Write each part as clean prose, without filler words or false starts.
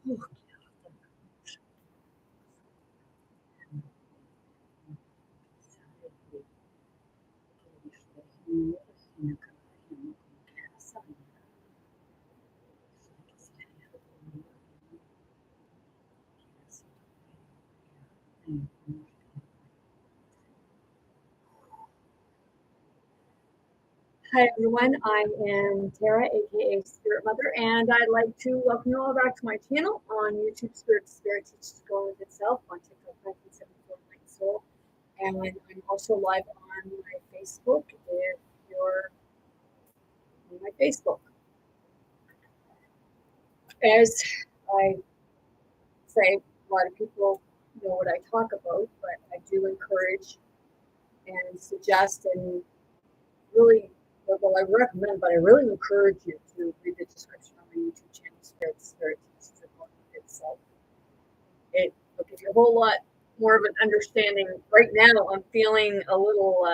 Hi everyone, I am Tara, aka Spirit Mother, and I'd like to welcome you all back to my channel on YouTube. Spirit teaches going with itself, on TikTok 1974 Light Soul, and I'm also live on my Facebook if you're on my Facebook. As I say, a lot of people know what I talk about, but I do encourage and suggest and really, well, I recommend, but I really encourage you to read the description on my YouTube channel, Spirit Teaches going with itself. It will give you a whole lot more of an understanding. Right now, I'm feeling a little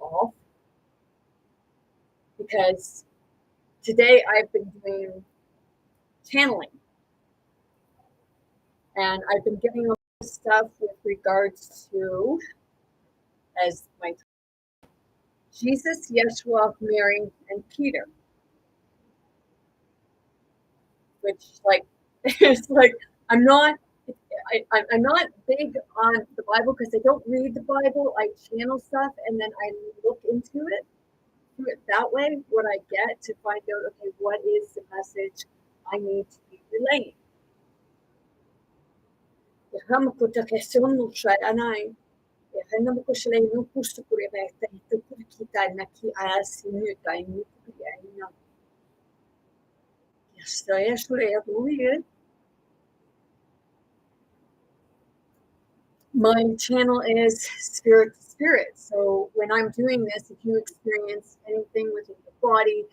off because today I've been doing channeling, and I've been getting a lot of stuff with regards to, as my Jesus, Yeshua, Mary, and Peter, which it's like I'm not big on the Bible because I don't read the Bible. I channel stuff and then I look into it through it that way. What I get to find out, okay, what is the message I need to be relaying? My channel is Spirit to Spirit. So when I'm doing this, if you experience anything within your body,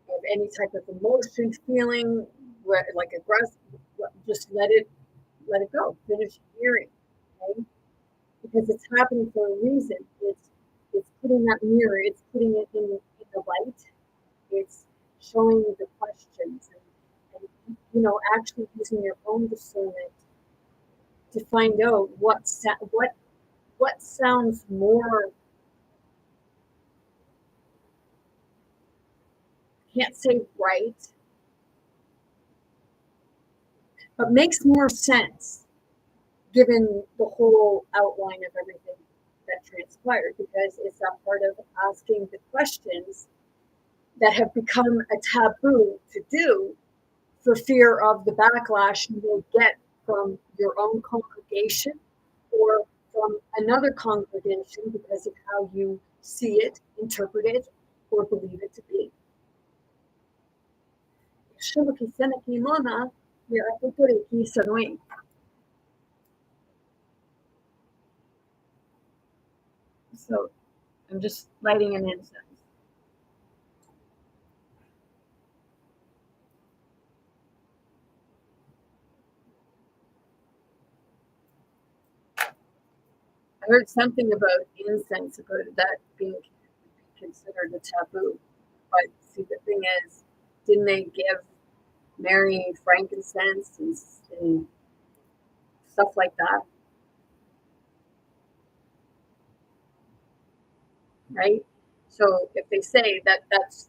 of any type of emotion, feeling, like aggressive, just let it go. Finish hearing, okay? Because it's happening for a reason. It's putting that mirror. It's putting it in the light. It's showing you the questions and actually using your own discernment to find out what sounds more, can't say right, but makes more sense given the whole outline of everything that transpired, because it's that part of asking the questions that have become a taboo to do for fear of the backlash you will get from your own congregation or from another congregation because of how you see it, interpret it, or believe it to be. So I'm just lighting an incense. I heard something about incense, about that being considered a taboo. But see, the thing is, didn't they give Mary frankincense and stuff like that? Right? So if they say that that's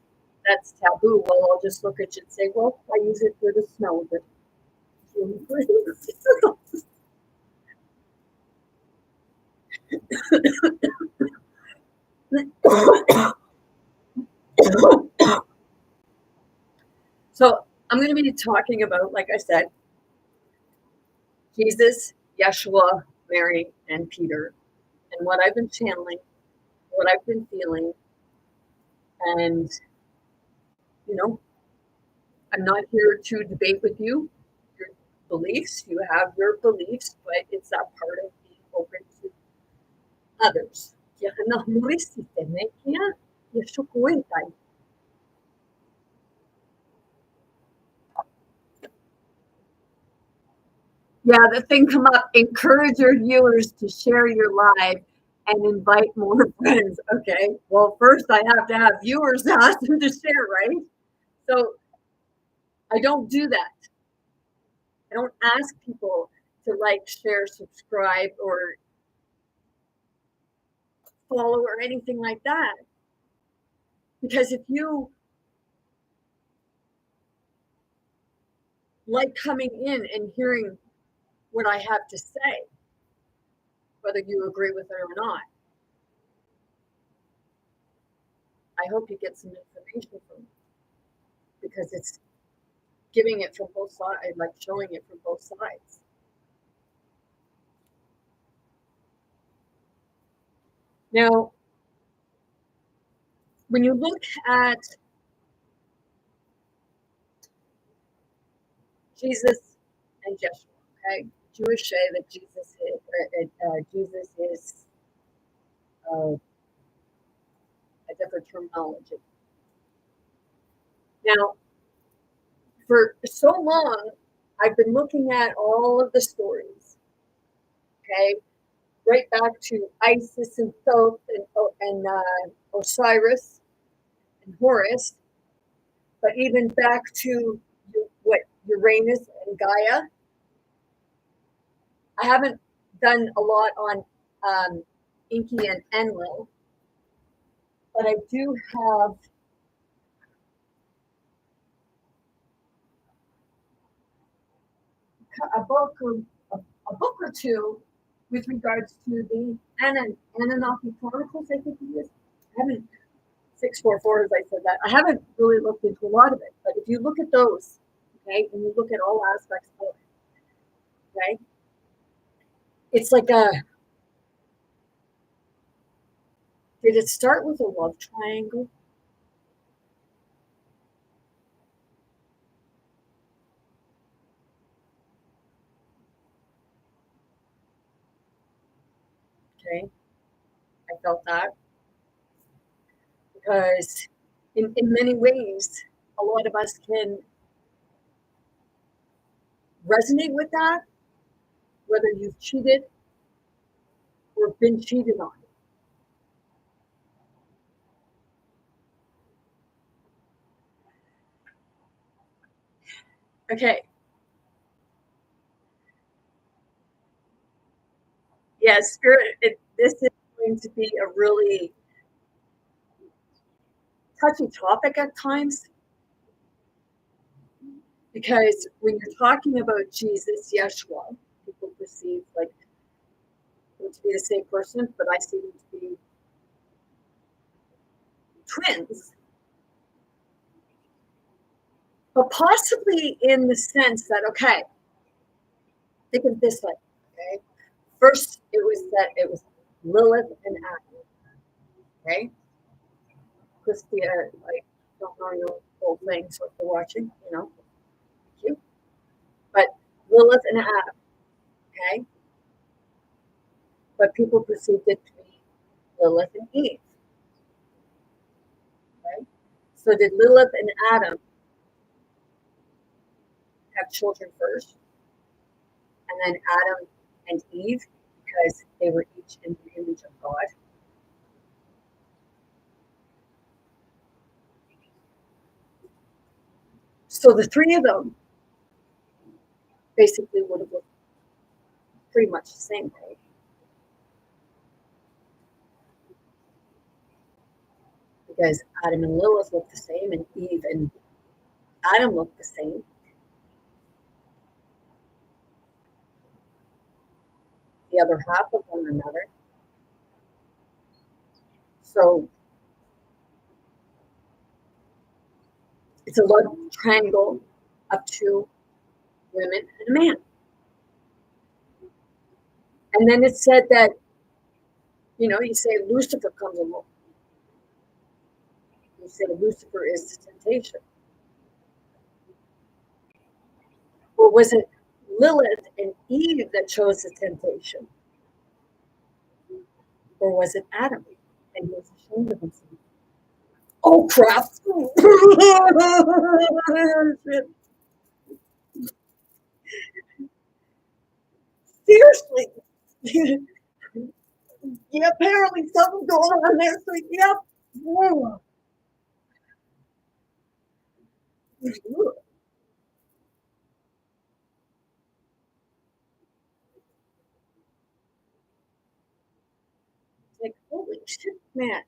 taboo, well, I'll just look at you and say, well, I use it for the smell of it. So I'm going to be talking about, like I said, Jesus, Yeshua, Mary, and Peter, and what I've been channeling, what I've been feeling, and I'm not here to debate with you your beliefs. You have your beliefs, but it's that part of being open to others. Yeah, the thing come up. Encourage your viewers to share your live and invite more friends. Okay. Well, first I have to have viewers to ask them to share, right? So I don't do that. I don't ask people to like, share, subscribe, or follow or anything like that. Because if you like coming in and hearing what I have to say, whether you agree with it or not, I hope you get some information from it, because it's giving it from both sides, like showing it from both sides. Now, when you look at Jesus and Yeshua, okay, Jewish say that Jesus is a different terminology. Now, for so long, I've been looking at all of the stories, okay, right back to Isis and Thoth and Osiris and Horus, but even back to what Uranus and Gaia. I haven't done a lot on Inky and Enlil, but I do have a book or two with regards to the Anunnaki Chronicles, I think it is. I haven't 644 as I said that. I haven't really looked into a lot of it, but if you look at those, okay, and you look at all aspects of it, okay, it's like did it start with a love triangle? Okay, I felt that because in many ways, a lot of us can resonate with that, whether you've cheated or been cheated on. Okay. Yeah, spirit, this is going to be a really touchy topic at times, because when you're talking about Jesus, Yeshua, people perceive like them to be the same person, but I see them to be twins. But possibly in the sense that, okay, think of it this way, okay? First, it was Lilith and Adam, okay? Christia, like, don't know your whole thing, so if you're watching, thank you. But Lilith and Adam, okay? But people perceived it to be Lilith and Eve, okay? So did Lilith and Adam have children first, and then Adam and Eve, because they were each in the image of God? So the three of them basically would have looked pretty much the same, right? Because Adam and Lilith look the same, and Eve and Adam look the same. The other half of one another. So it's a love triangle of two women and a man. And then it said that, you say Lucifer comes along. You say Lucifer is the temptation. Or was it Lilith and Eve that chose the temptation? Or was it Adam? And he was ashamed of himself. Oh, crap. Seriously. Yeah, apparently something's going on there. So, yep. shit, man.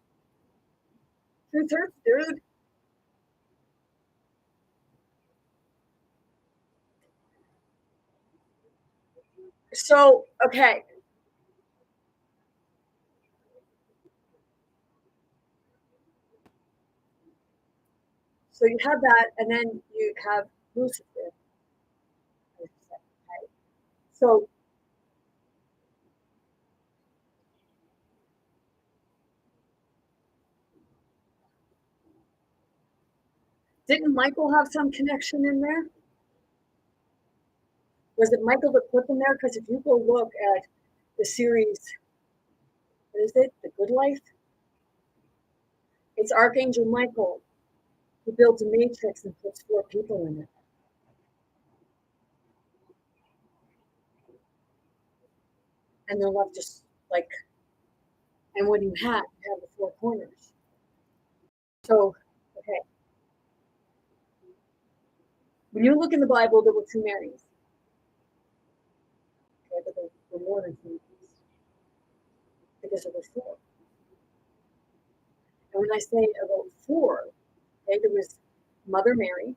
Truth hurts, dude. So, okay. So you have that, and then you have Lucifer. Okay? So didn't Michael have some connection in there? Was it Michael that put them there? Because if you go look at the series, what is it? The Good Life? It's Archangel Michael who builds a matrix and puts 4 people in it. And they're left just like, and what do you have the 4 corners. So, okay. When you look in the Bible, there were 2 Marys. Okay, but there were more than 2 Marys because there were 4. And when I say about 4, okay, there was Mother Mary,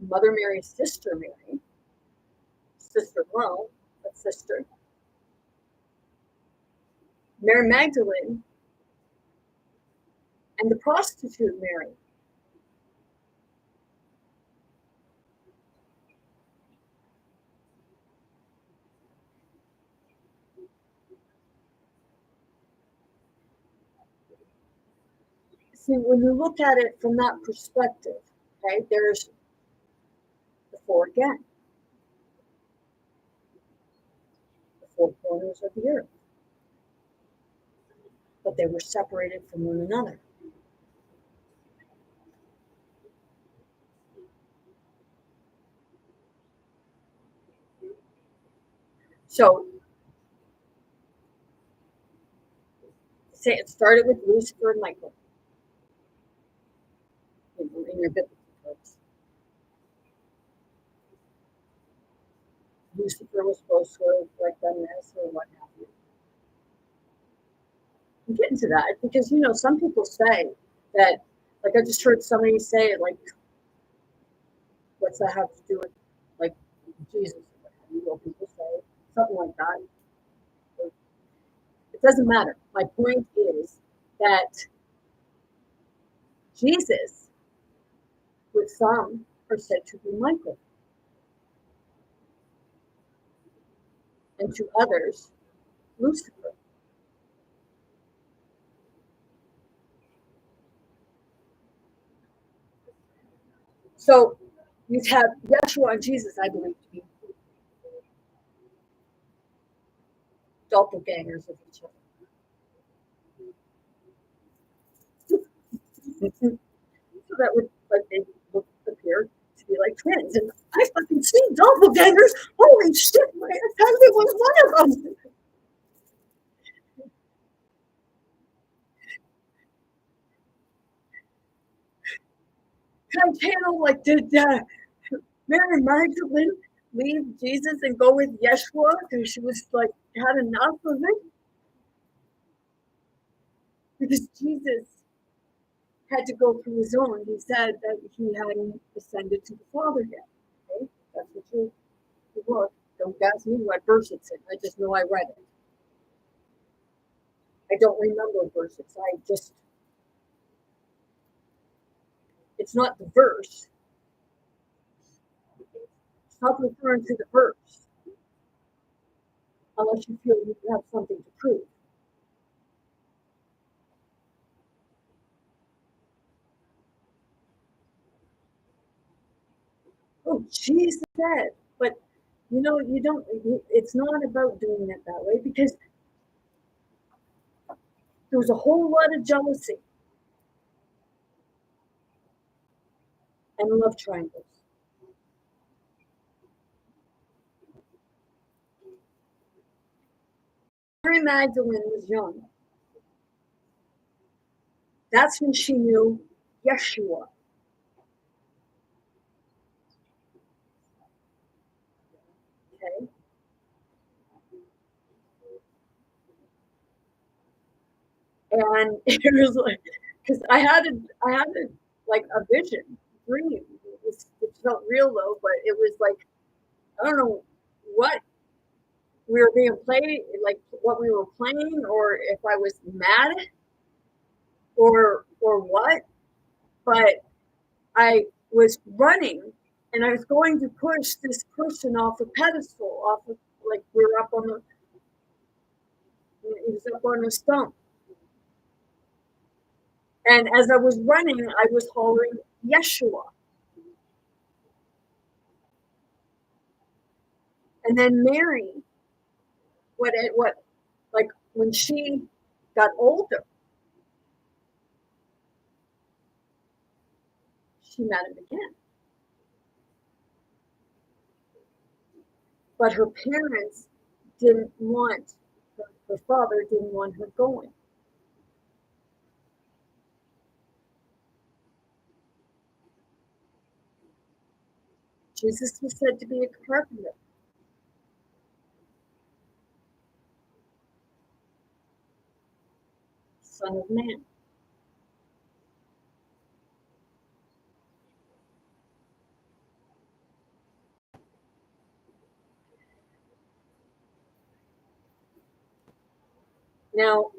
Mother Mary's sister Mary, sister-in-law, but sister, Mary Magdalene, and the prostitute Mary. See, when you look at it from that perspective, okay, there's the 4 again, the 4 corners of the earth, but they were separated from one another. So, say it started with Lucifer and Michael in your biblical terms. Lucifer was supposed to have like done this or what have you. I'm getting to that because some people say that, like I just heard somebody say, like, what's that have to do with like Jesus? People say something like that. It doesn't matter. My point is that Jesus, with some, are said to be Michael, and to others, Lucifer. So you have Yeshua and Jesus, I believe, to be doppelgangers of each other. So that would, like, they would appear to be like twins. And I fucking seen doppelgangers. Holy shit, my ex-husband was one of them. Can I channel, like, did Mary Magdalene leave Jesus and go with Yeshua because she was like, had enough of it? Because Jesus had to go through his own. He said that he hadn't ascended to the Father yet. Okay? That's what you look. Don't ask me what verse it's in. I just know I read it. I don't remember verses. It's not the verse. It's not referring to the verse unless you feel you have something to prove. Oh, Jesus said, but you don't, it's not about doing it that way because there was a whole lot of jealousy and love triangles. Mary Magdalene was young. That's when she knew Yeshua. Okay. And it was like, because I had like a vision, dream. It felt real though, but it was like I don't know what we were being played, like what we were playing, or if I was mad or what. But I was running and I was going to push this person off a pedestal, off of like we were up on the he was up on a stump. And as I was running, I was hollering Yeshua. And then Mary, what like when she got older, she met him again. But her parents didn't want her father didn't want her going. Jesus was said to be a carpenter, son of man. Now,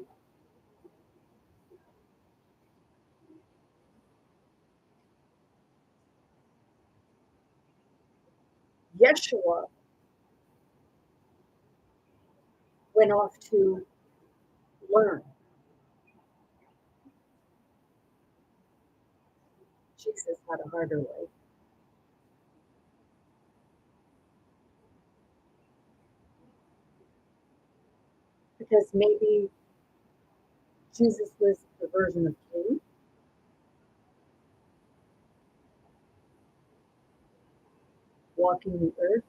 Yeshua went off to learn. Jesus had a harder way because maybe Jesus was the version of Cain, walking the earth.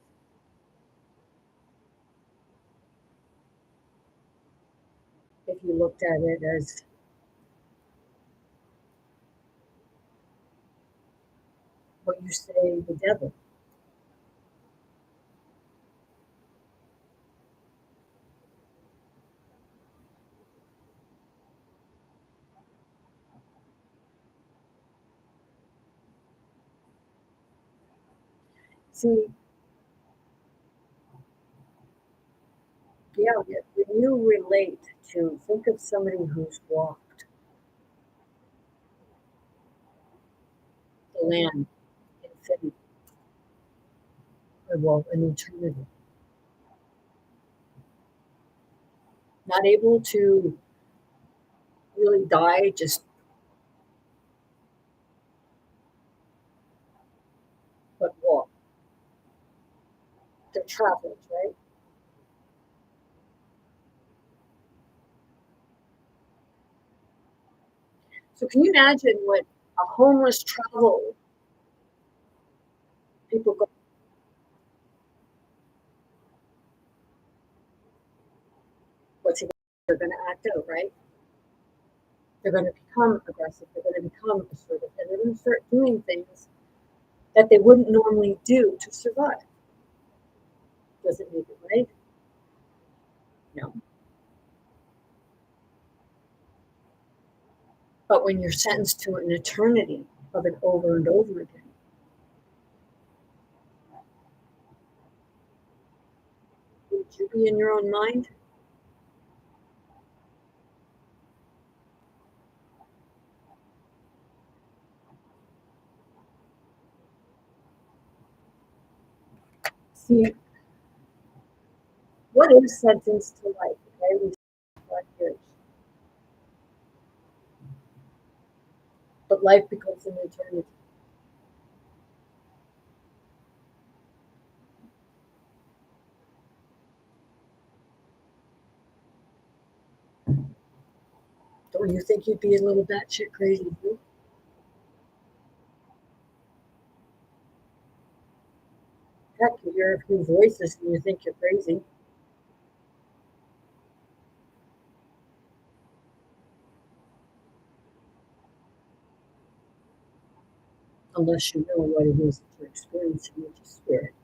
If you looked at it as what you say, the devil. See, yeah, when you relate to, think of somebody who's walked the land infinity, or well, an eternity, not able to really die, just but walk. They're travelers, right? So can you imagine what a homeless travel people go? What's he? They're going to act out, right? They're going to become aggressive. They're going to become assertive, and they're going to start doing things that they wouldn't normally do to survive. Does it make it right? No. But when you're sentenced to an eternity of it over and over again, would you be in your own mind? See, what is sentenced to life? Okay, we 5 years, but life becomes an eternity. Don't you think you'd be a little batshit crazy too? Heck, you hear a few voices and you think you're crazy, unless you know what it is that you're experiencing, which is spirit.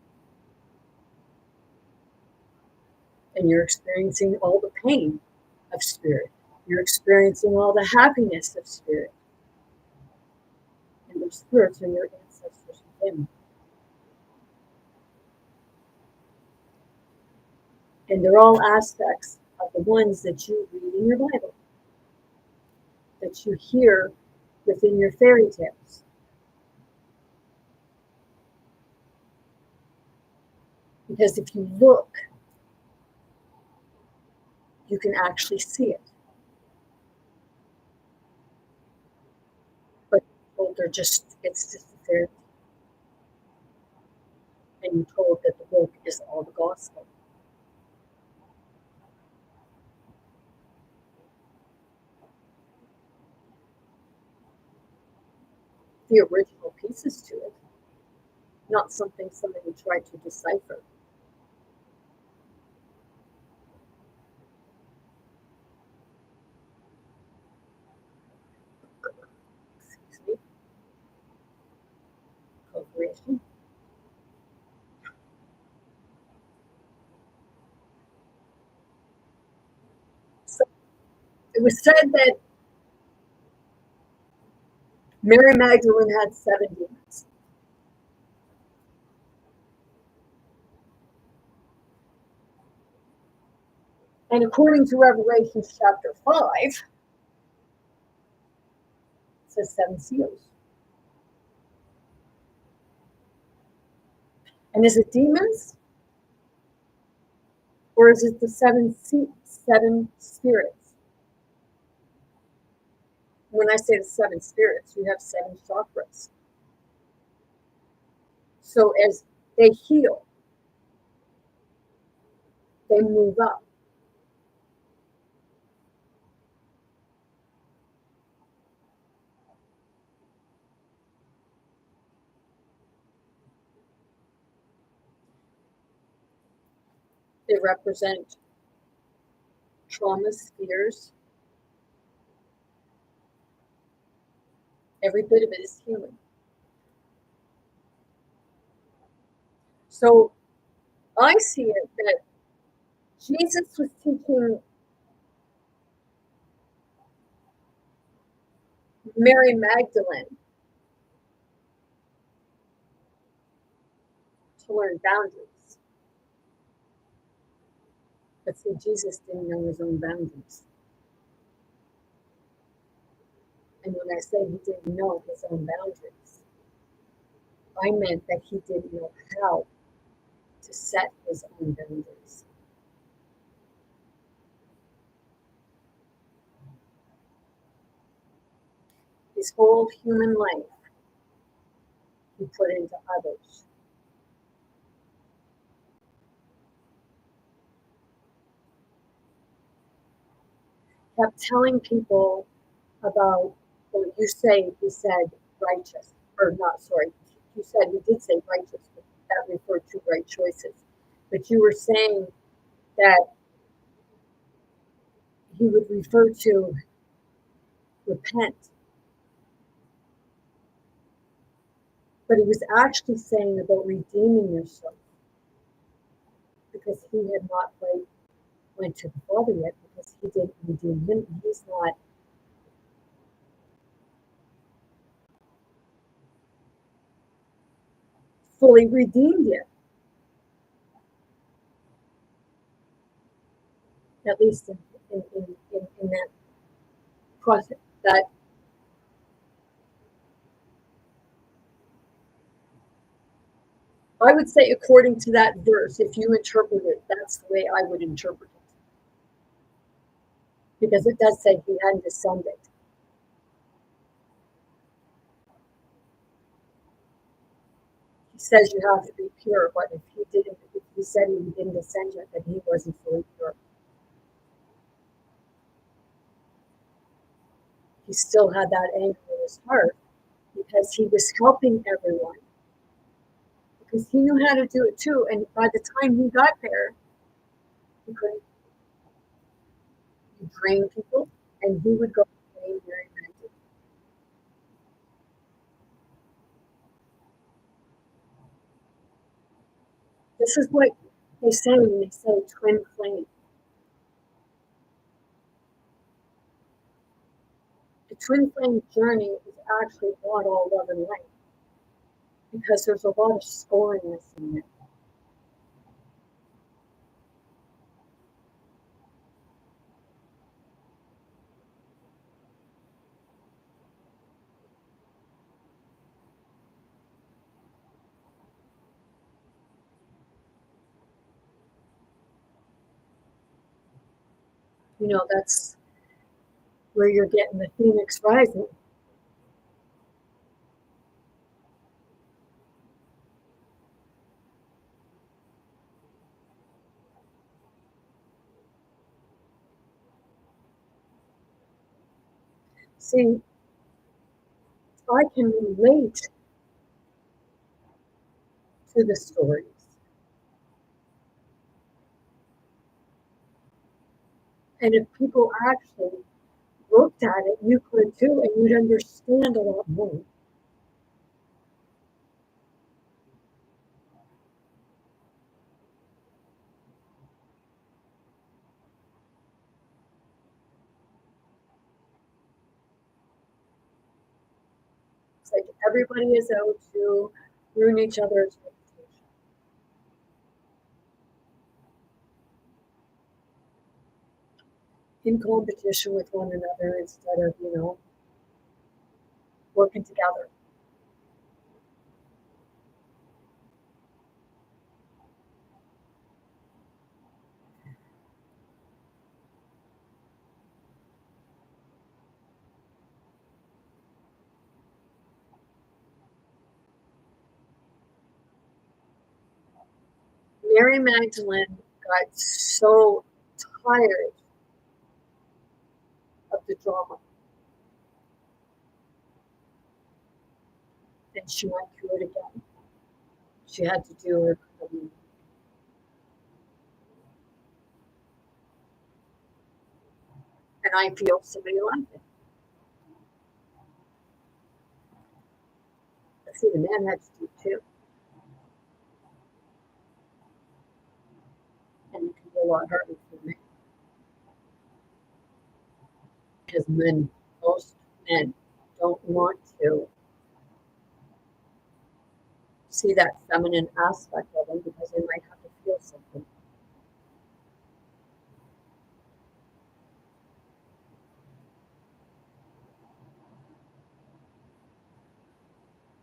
And you're experiencing all the pain of spirit. You're experiencing all the happiness of spirit. And those spirits are your ancestors and family. And they're all aspects of the ones that you read in your Bible, that you hear within your fairy tales. Because if you look, you can actually see it. But they're just, it's just a fairy tale. And you're told that the book is all the gospel. The original pieces to it, not something somebody tried to decipher. Excuse me. Corporation. So it was said that Mary Magdalene had 7 demons. And according to Revelation chapter 5, it says 7 seals. And is it demons? Or is it the 7 spirits? When I say the 7 spirits, you have 7 chakras. So as they heal, they move up. They represent traumas, fears. Every bit of it is healing. So I see it that Jesus was teaching Mary Magdalene to learn boundaries. But see, Jesus didn't know his own boundaries. And when I say he didn't know his own boundaries, I meant that he didn't know how to set his own boundaries. His whole human life he put into others. Kept telling people about, well, you say he said righteous, or not, sorry, you said he did say righteous, but that referred to right choices. But you were saying that he would refer to repent. But he was actually saying about redeeming yourself because he had not quite went to the Father yet because he didn't redeem him. He's not fully redeemed yet, at least in that process. That I would say, according to that verse, if you interpret it, that's the way I would interpret it. Because it does say he hadn't descended. He says you have to be pure, but if he said he didn't descend yet, then he wasn't fully pure. He still had that anger in his heart because he was helping everyone. Because he knew how to do it too. And by the time he got there, he couldn't drain people, and he would go drain very Magdalene. This is what they say when they say twin flame. twin flame journey is actually not all love and light because there's a lot of scoringness in it. That's where you're getting the phoenix rising. See, I can relate to the stories. And if people actually looked at it, you could too, and you'd understand a lot more. It's like everybody is out to ruin each other's reputation. In competition with one another instead of, working together. Mary Magdalene got so tired of the drama, and she went through it again. She had to do her and I feel somebody like it. See, the man had to do too, and it can be a lot harder for me because most men don't want to see that feminine aspect of them because they might have to feel something.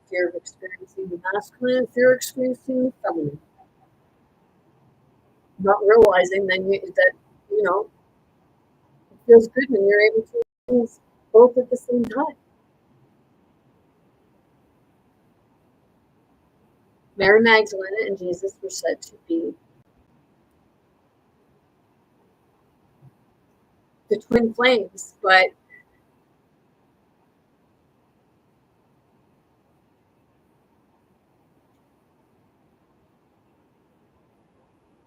Fear of experiencing the masculine, fear of experiencing the feminine. Not realizing then that it feels good when you're able to experience both at the same time. Mary Magdalene and Jesus were said to be the twin flames, but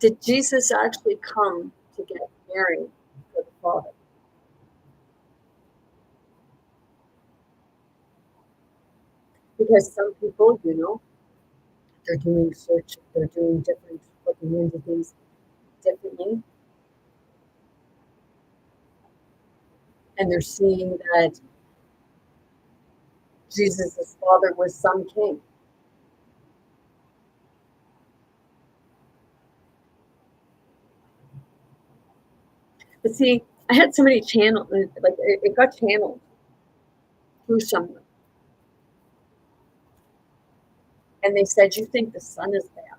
did Jesus actually come to get Mary for the Father? Because some people, they're doing search, they're doing different, looking into things differently, and they're seeing that Jesus' father was some king. But see, I had somebody channel, like it got channeled through someone, and they said, "You think the son is bad?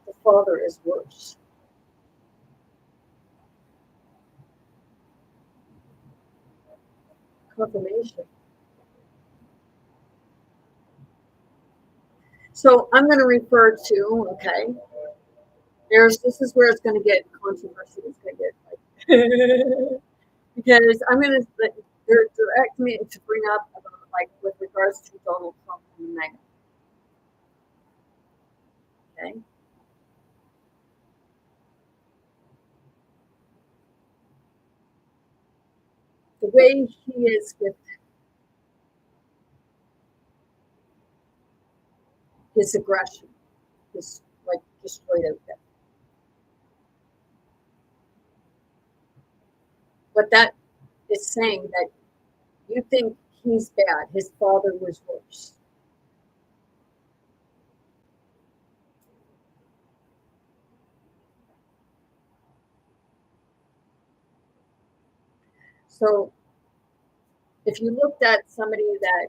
The father is worse." Confirmation. So I'm going to refer to, okay, this is where it's going to get controversial. It's going to get like, because I'm going to direct me to bring up about like with regards to Donald Trump and Meghan. Okay. The way he is with his aggression is like just straight out there. What that is saying that you think he's bad. His father was worse. So if you looked at somebody that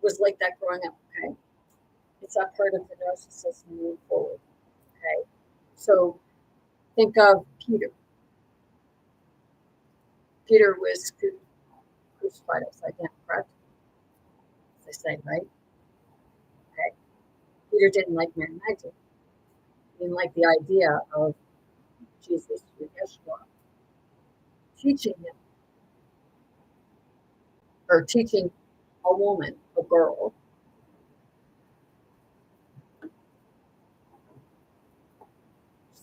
was like that growing up, okay, it's not part of the narcissist moving forward, okay? So think of Peter. Peter was crucified upside down, correct? As I say, right? Okay. Peter didn't like Mary Magdalene. He didn't like the idea of Jesus through Yeshua teaching him, or teaching a woman, a girl.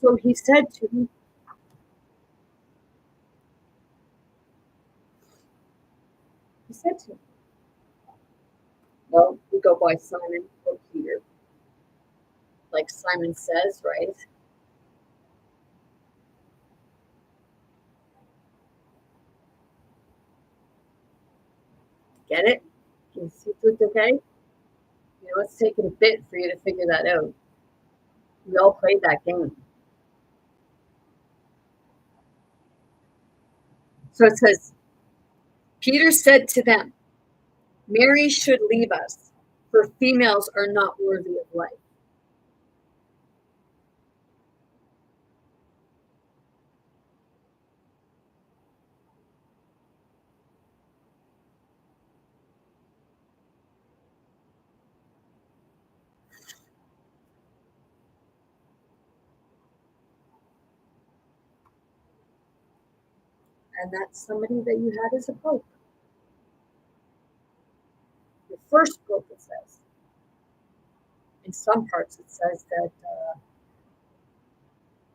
So he said to him, well, we go by Simon or Peter, like Simon says, right? Get it? Can you see it okay? You know, it's taken a bit for you to figure that out. We all played that game. So it says, Peter said to them, Mary should leave us, for females are not worthy of life. And that's somebody that you had as a pope. Your first pope, it says. In some parts, it says that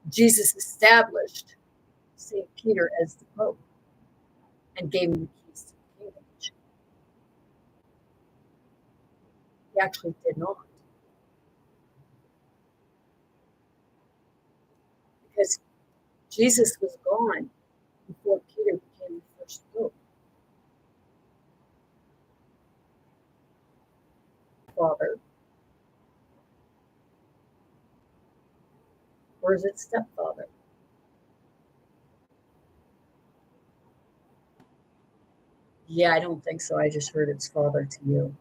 Jesus established St. Peter as the pope and gave him the keys to the kingdom. He actually did not, because Jesus was gone before Peter became the first pope. Father, or is it stepfather? Yeah, I don't think so. I just heard it's father to you.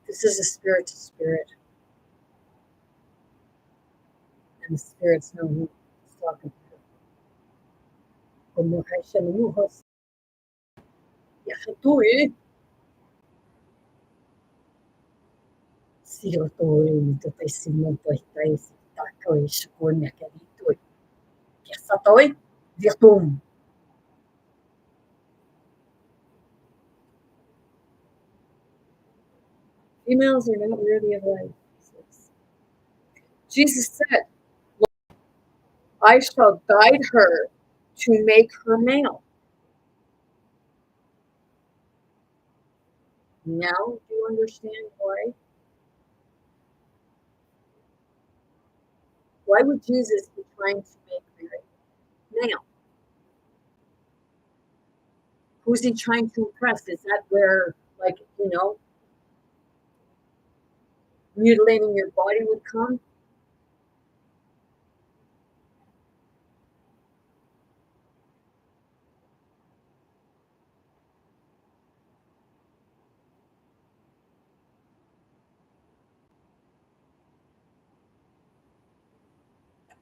This is a spirit to spirit, and the spirits know who is talking to them. Females are not worthy of life. Jesus said, I shall guide her to make her male. Now, do you understand why? Why would Jesus be trying to make Mary male? Who's he trying to impress? Is that where, like, mutilating your body would come?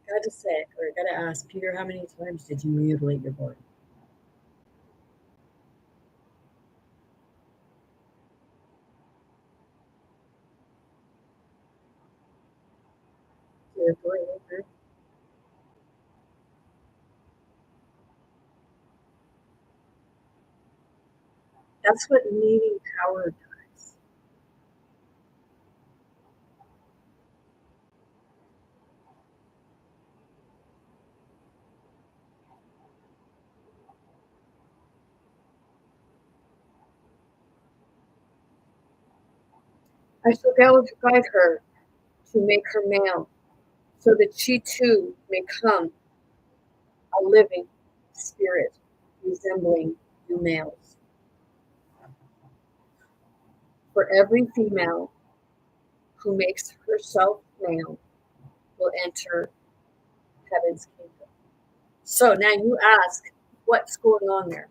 Gotta say, or gotta ask Peter, how many times did you mutilate your body? That's what needing power does. I shall guide her to make her male, so that she too may come a living spirit resembling you males. For every female who makes herself male will enter heaven's kingdom. So now you ask, what's going on there?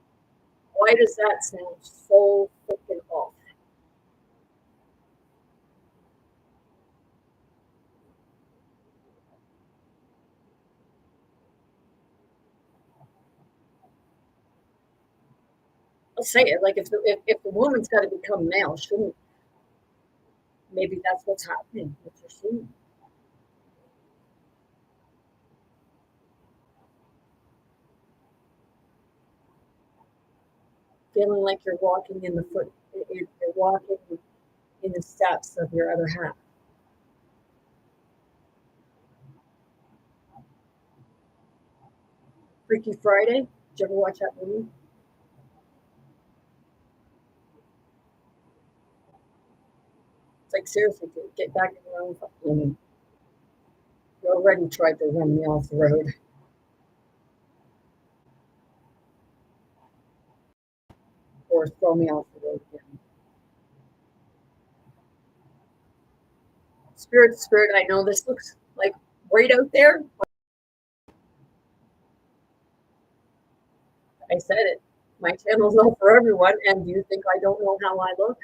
Why does that sound so freaking off? I'll say it, like if the woman's got to become male, shouldn't maybe that's what's happening? What you're seeing. Feeling like you're walking in the foot, you're walking in the steps of your other half. Freaky Friday. Did you ever watch that movie? It's like seriously, dude, get back in your own fucking lane. You already tried to run me off the road or throw me off the road again. Spirit, I know this looks like right out there. I said it. My channel's not for everyone, and do you think I don't know how I look?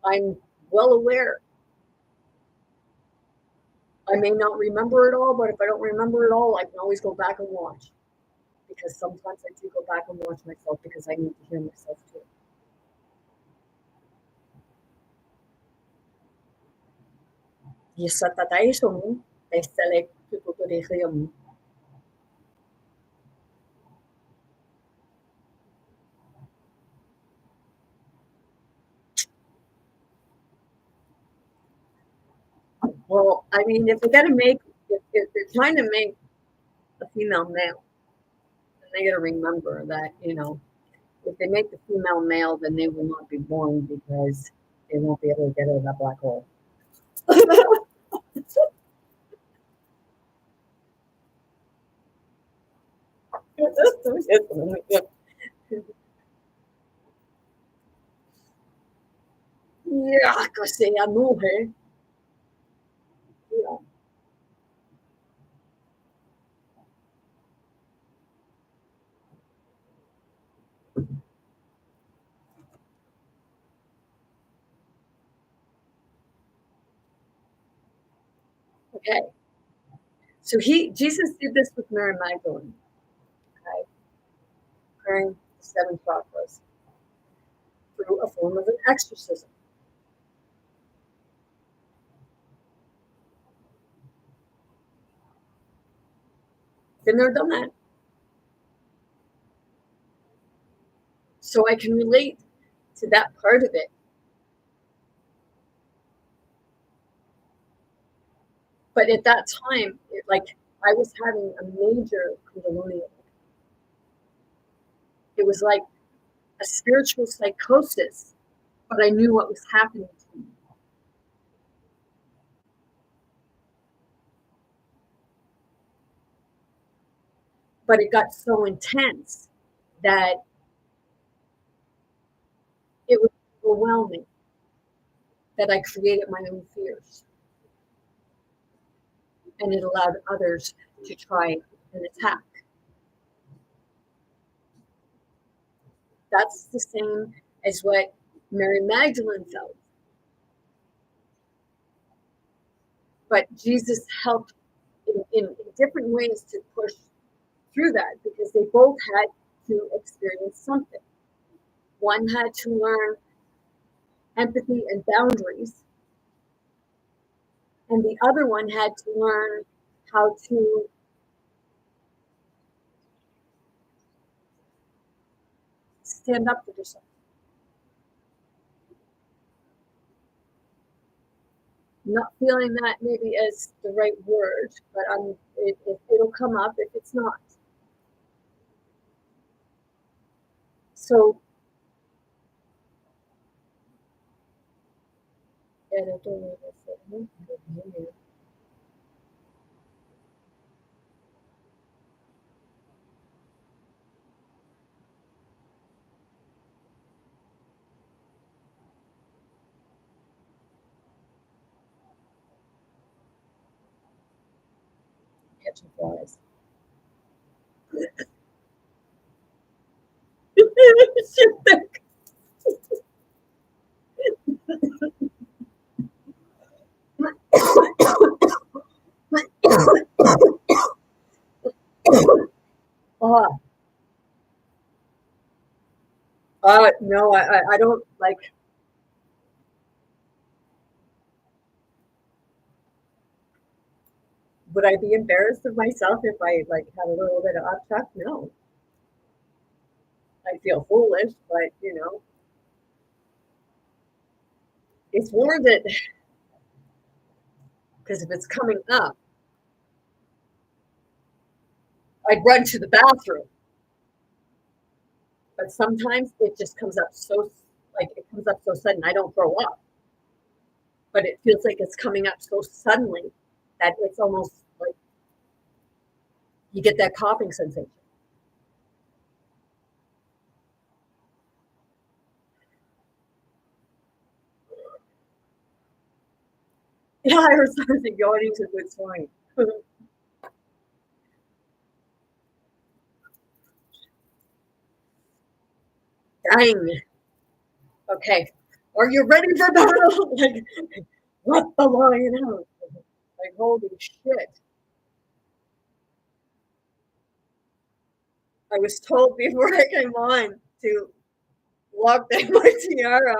I'm well aware. I may not remember it all, but if I don't remember it all, I can always go back and watch. Because sometimes I do go back and watch myself because I need to hear myself too. Yes, tatay mo, select tututuloy mo. Well, I mean, if they're trying to make a female male, then they got to remember that, if they make the female male, then they will not be born because they won't be able to get out of that black hole. Yeah, kasi ano eh. Yeah. Okay. So Jesus did this with Mary Magdalene, okay, clearing the seven chakras through a form of an exorcism. Been there, done that. So I can relate to that part of it. But at that time, like I was having a major kundalini. It was like a spiritual psychosis, but I knew what was happening to me. But it got so intense that it was overwhelming that I created my own fears. And it allowed others to try and attack. That's the same as what Mary Magdalene felt. But Jesus helped in different ways to push through that because they both had to experience something. One had to learn empathy and boundaries, and the other one had to learn how to stand up for yourself. Not feeling that maybe as the right word, but it'll come up if it's not. So Era todo eso, ¿no? Dios mío. Catching flies. Oh, no, I don't like. Would I be embarrassed of myself if I like had a little bit of upchuck? No, I feel foolish, but it's worth it because if it's coming up, I'd run to the bathroom. But sometimes it just comes up so like it comes up so sudden. I don't throw up, but it feels like it's coming up so suddenly that it's almost like you get that coughing sensation. Yeah, I heard something yawning's a good sign. Dang. Okay. Are you ready for battle? Like, let the lion out. Like, holy shit. I was told before I came on to lock down my tiara.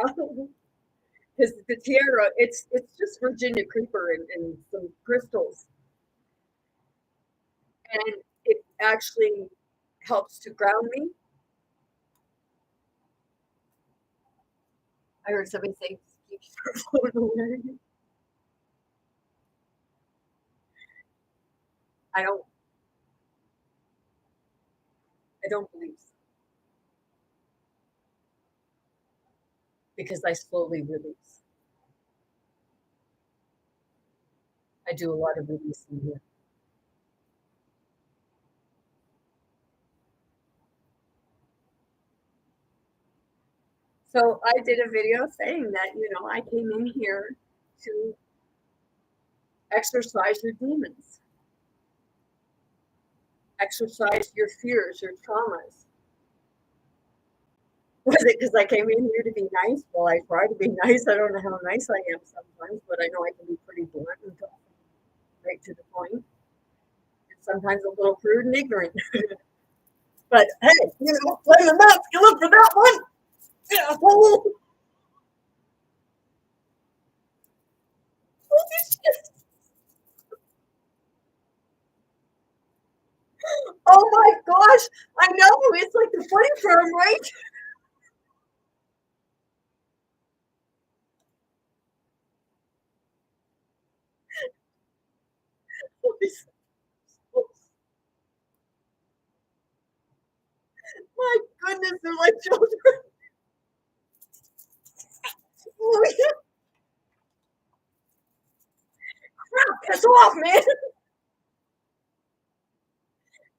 Because the tiara, it's just Virginia creeper and some crystals. And it actually helps to ground me. I heard somebody say, keep floating away. I don't I don't believe so because I slowly release. I do a lot of releasing here. So I did a video saying that, I came in here to exercise your demons, exercise your fears, your traumas. Was it because I came in here to be nice? Well, I try to be nice. I don't know how nice I am sometimes, but I know I can be pretty blunt and talk right to the point. And sometimes a little crude and ignorant. But hey, play the mask. You look for that one. Yeah. Oh my gosh. I know. It's like the funny firm, right? My goodness, they're like children. Piss off, man.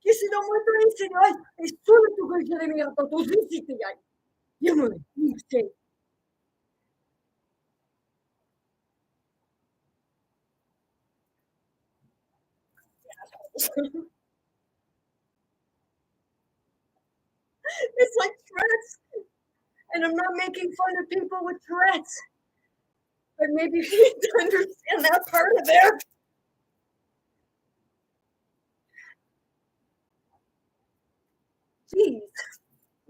Que se não manda ensinar, estuda tu găjărenia, tot o zi te ai. Ia mă, nu știu. It's like Tourette's, and I'm not making fun of people with Tourette's, but maybe you need to understand that part of it. Jeez.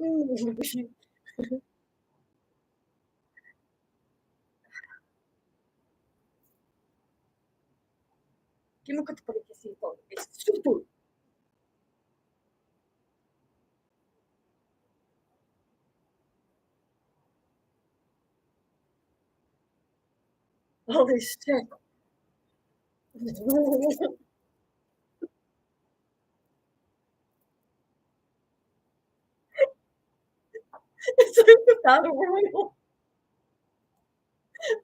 Mm. Que nunca te falei que assim, pô, é tudo. Holy shit. It's like the battle royal.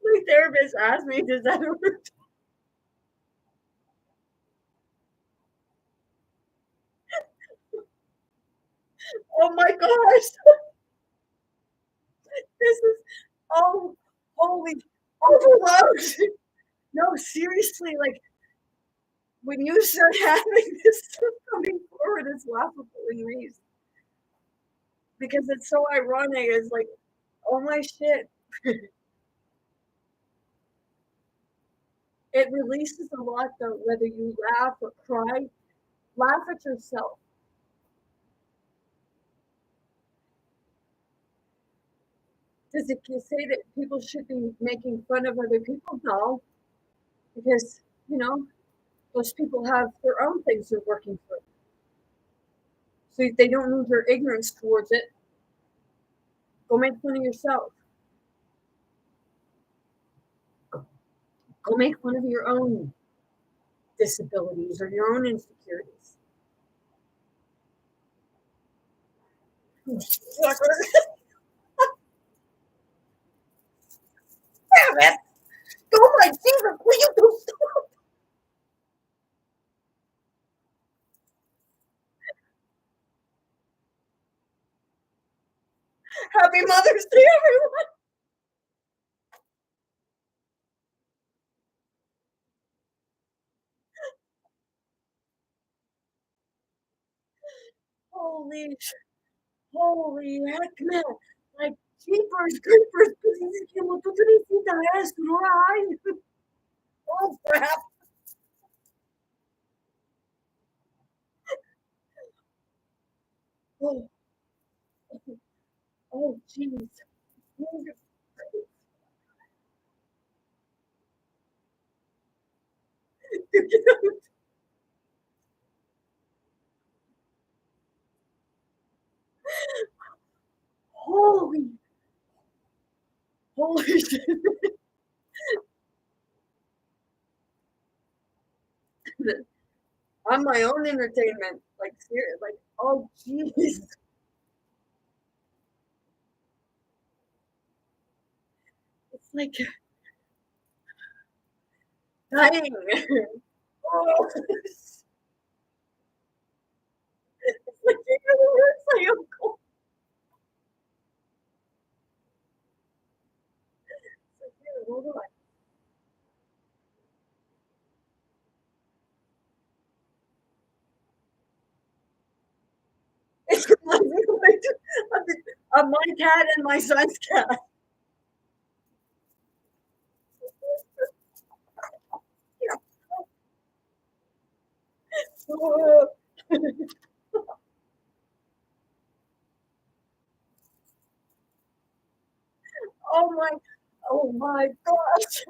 My therapist asked me, "Does that hurt?" Oh my gosh, this is oh holy overload. No, seriously, like when you start having this stuff coming forward, it's laughable in ways because it's so ironic. It's like, oh my shit. It releases a lot though, whether you laugh or cry. Laugh at yourself. Does it say that people should be making fun of other people? No, because you know those people have their own things they're working through, so if they don't lose their ignorance towards it. Go make fun of yourself. Go make fun of your own disabilities or your own insecurities. Damn it! Oh my Jesus! Will you do stop? Happy Mother's Day, everyone! Holy, holy heck, man! Like jeepers creepers! Dices que no, tú necesitas eso, no hay. Oh crap! Oh, oh, jeez. Holy, holy shit! I'm my own entertainment. Like serious. Like oh jeez. It's like dying. Oh, it's like it really hurts my uncle. It's like, here, hold on. It's reminding me of my cat and my son's cat. Oh my, oh my gosh.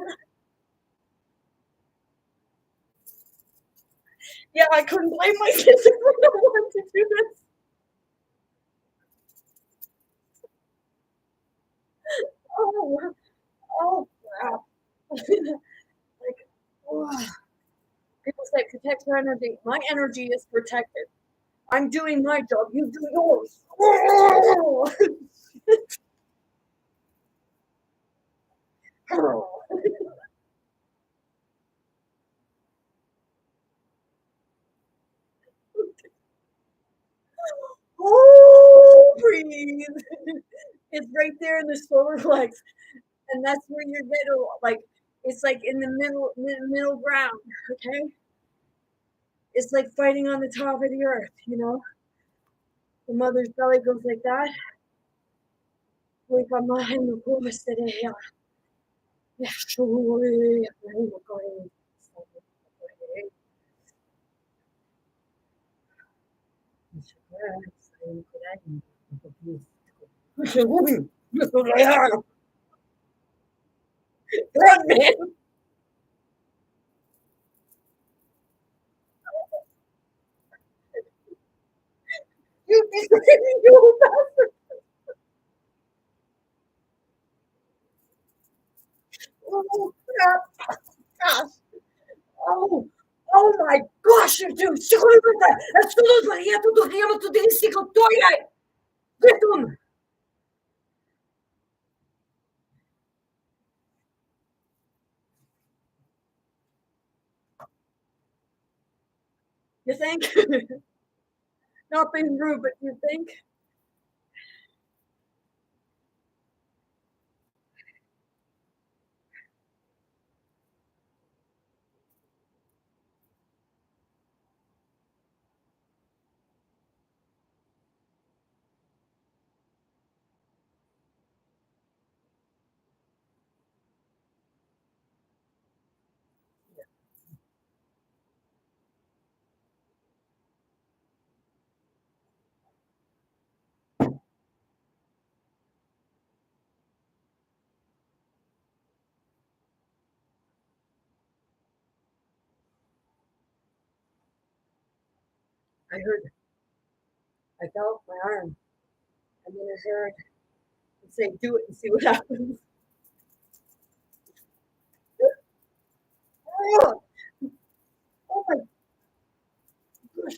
Yeah, I couldn't blame my kids if they don't want to do this. Oh, oh crap. Like, oh. People say protect your energy. My energy is protected. I'm doing my job. You do yours. Oh, oh breathe. It's right there in the solar flex, and that's where you're middle. Like it's like in the middle ground. Okay, it's like fighting on the top of the earth. You know, the mother's belly goes like that. Like I'm in the forest today. Yeshua. Run, man! You be you bastard! Oh crap! Gosh! Oh, oh my gosh, you do! Секунду! Отсюда! Я тут я туди секундуя! Бетон! You think? Not being rude, but you think? I heard, I felt my arm, and then I heard him say, "Do it and see what happens." Oh, oh my gosh.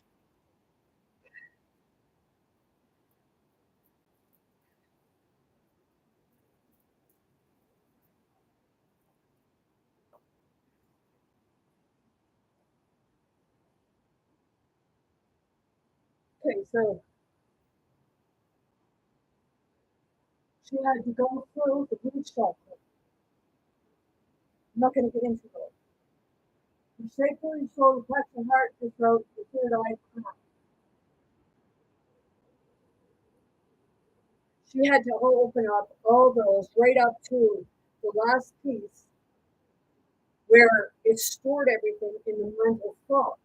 Okay, so she had to go through the boot shop. I'm not going to get into it. You shake her, you shoulder, touch your heart, your throat, your third eye. She had to open up all those right up to the last piece where it stored everything in the mental thought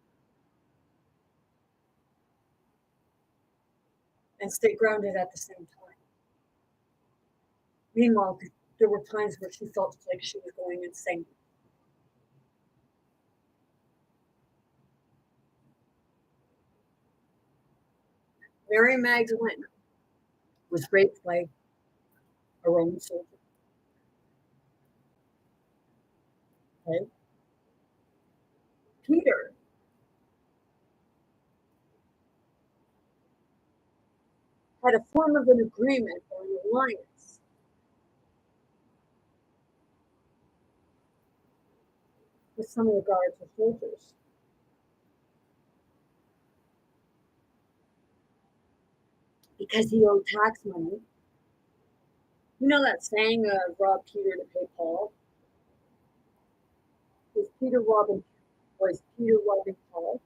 and stay grounded at the same time. Meanwhile, there were times where she felt like she was going insane. Mary Magdalene was raped by a Roman soldier. Okay? Peter had a form of an agreement or an alliance with some of the guards or soldiers because he owed tax money. You know that saying, rob Peter to pay Paul? Was Peter robbing, was Peter robbing Paul?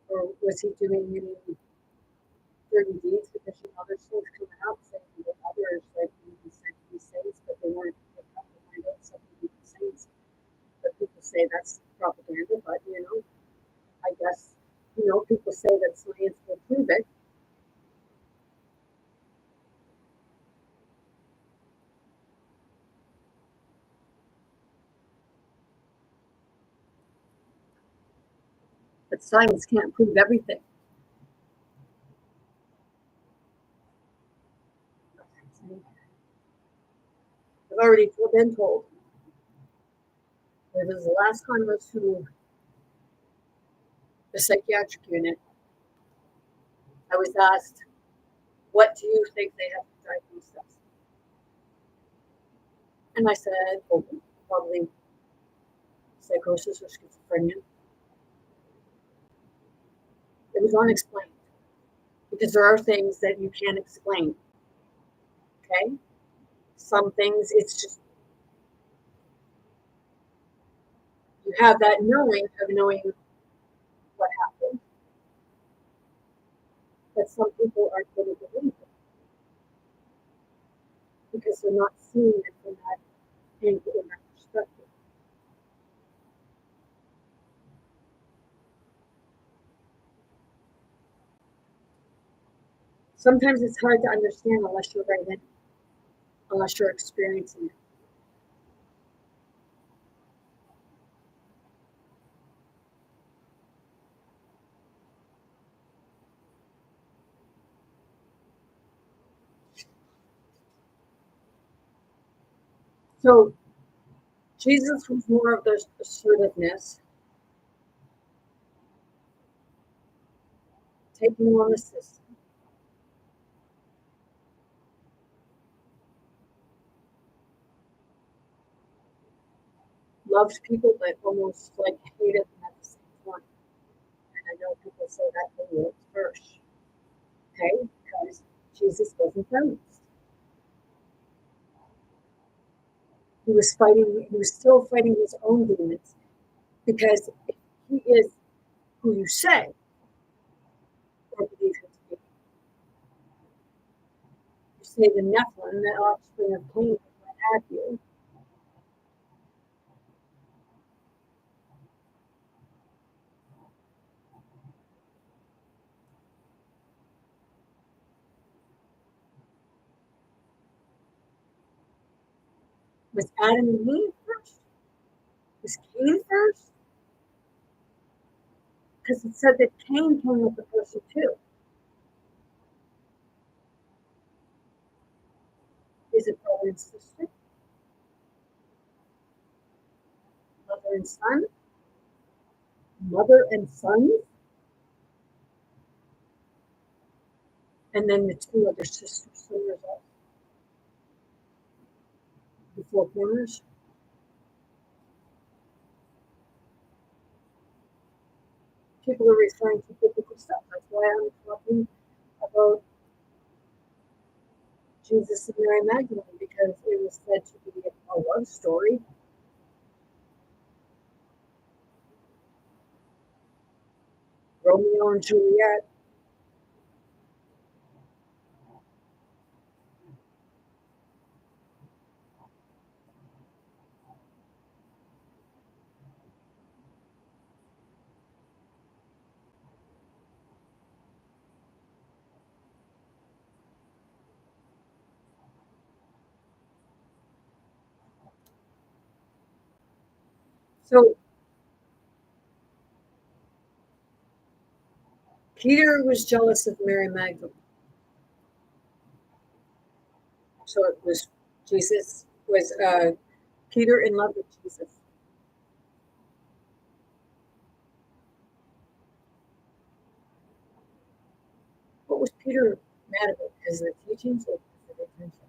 Or was he doing any dirty deeds? Because you know there's things coming out saying that others like he said to be saints, but they weren't picked up to find out some of the saints. But people say that's propaganda, but you know, I guess people say that science will prove it. But science can't prove everything. I've already been told. It was the last time I was to the psychiatric unit. I was asked, "What do you think they have to diagnose us?" And I said, "Oh, probably psychosis or schizophrenia." It was unexplained because there are things that you can't explain. Okay, some things it's just you have that knowing of knowing what happened, but some people aren't going to believe it because they're not seeing it from that angle and that perspective. Sometimes it's hard to understand unless you're right in it, unless you're experiencing it. So Jesus was more of the assertiveness, taking on the system. loved people, but almost like hated them at the same time. And I know people say that they were first, okay, because Jesus wasn't feminist. He was fighting. He was still fighting his own demons, because if he is who you say or believe him to be, you say the Nephilim, the offspring of Cain, what have you. Was Adam and Eve first? Was Cain first? Because it said that Cain came with the person too. Is it brother and sister? Mother and son? Mother and sons? And then the two other sisters, singers, the four corners. People are referring to biblical stuff. That's why I'm talking about Jesus and Mary Magdalene, because it was said to be a love story. Romeo and Juliet. So Peter was jealous of Mary Magdalene. So it was Jesus, was Peter in love with Jesus? What was Peter mad about? Because of the teachings or because of the attention?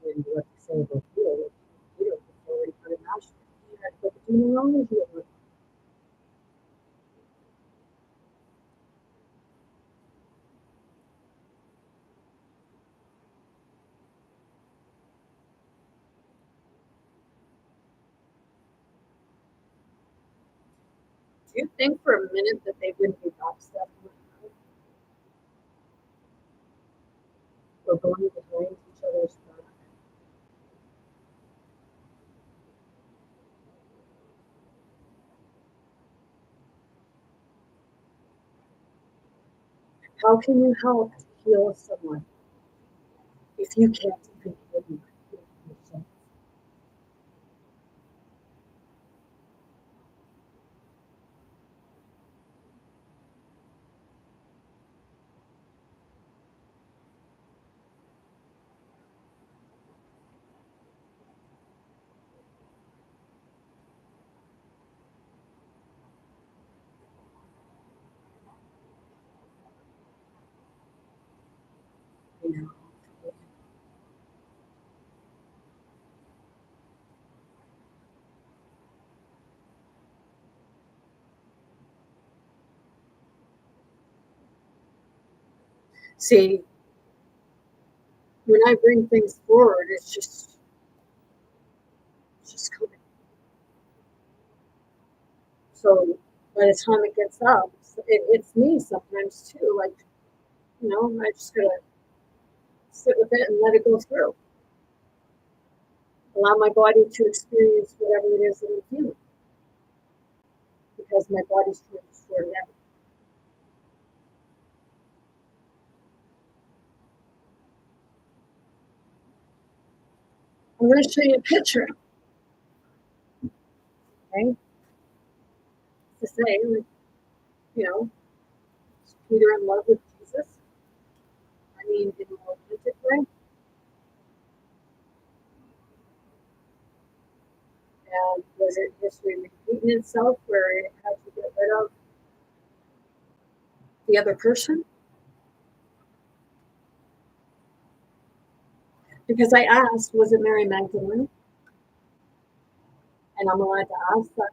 When you have to say about Peter, Peter was already put in Auschwitz. He had to put the demon on his heel. Do you think for a minute that they wouldn't be backstabbing or going behind each other's back? How can you help heal someone if you can't even heal yourself? You know? See, when I bring things forward, it's just coming. So by the time it gets up, it's me sometimes too. Like, I just gotta sit with it and let it go through. Allow my body to experience whatever it is that I'm feeling, because my body's trying to sort it out. I'm going to show you a picture, okay? To say, like, is Peter in love with Jesus? I mean, in an authentic way. And was it history repeating itself where it had to get rid of the other person? Because I asked, was it Mary Magdalene? And I'm allowed to ask that.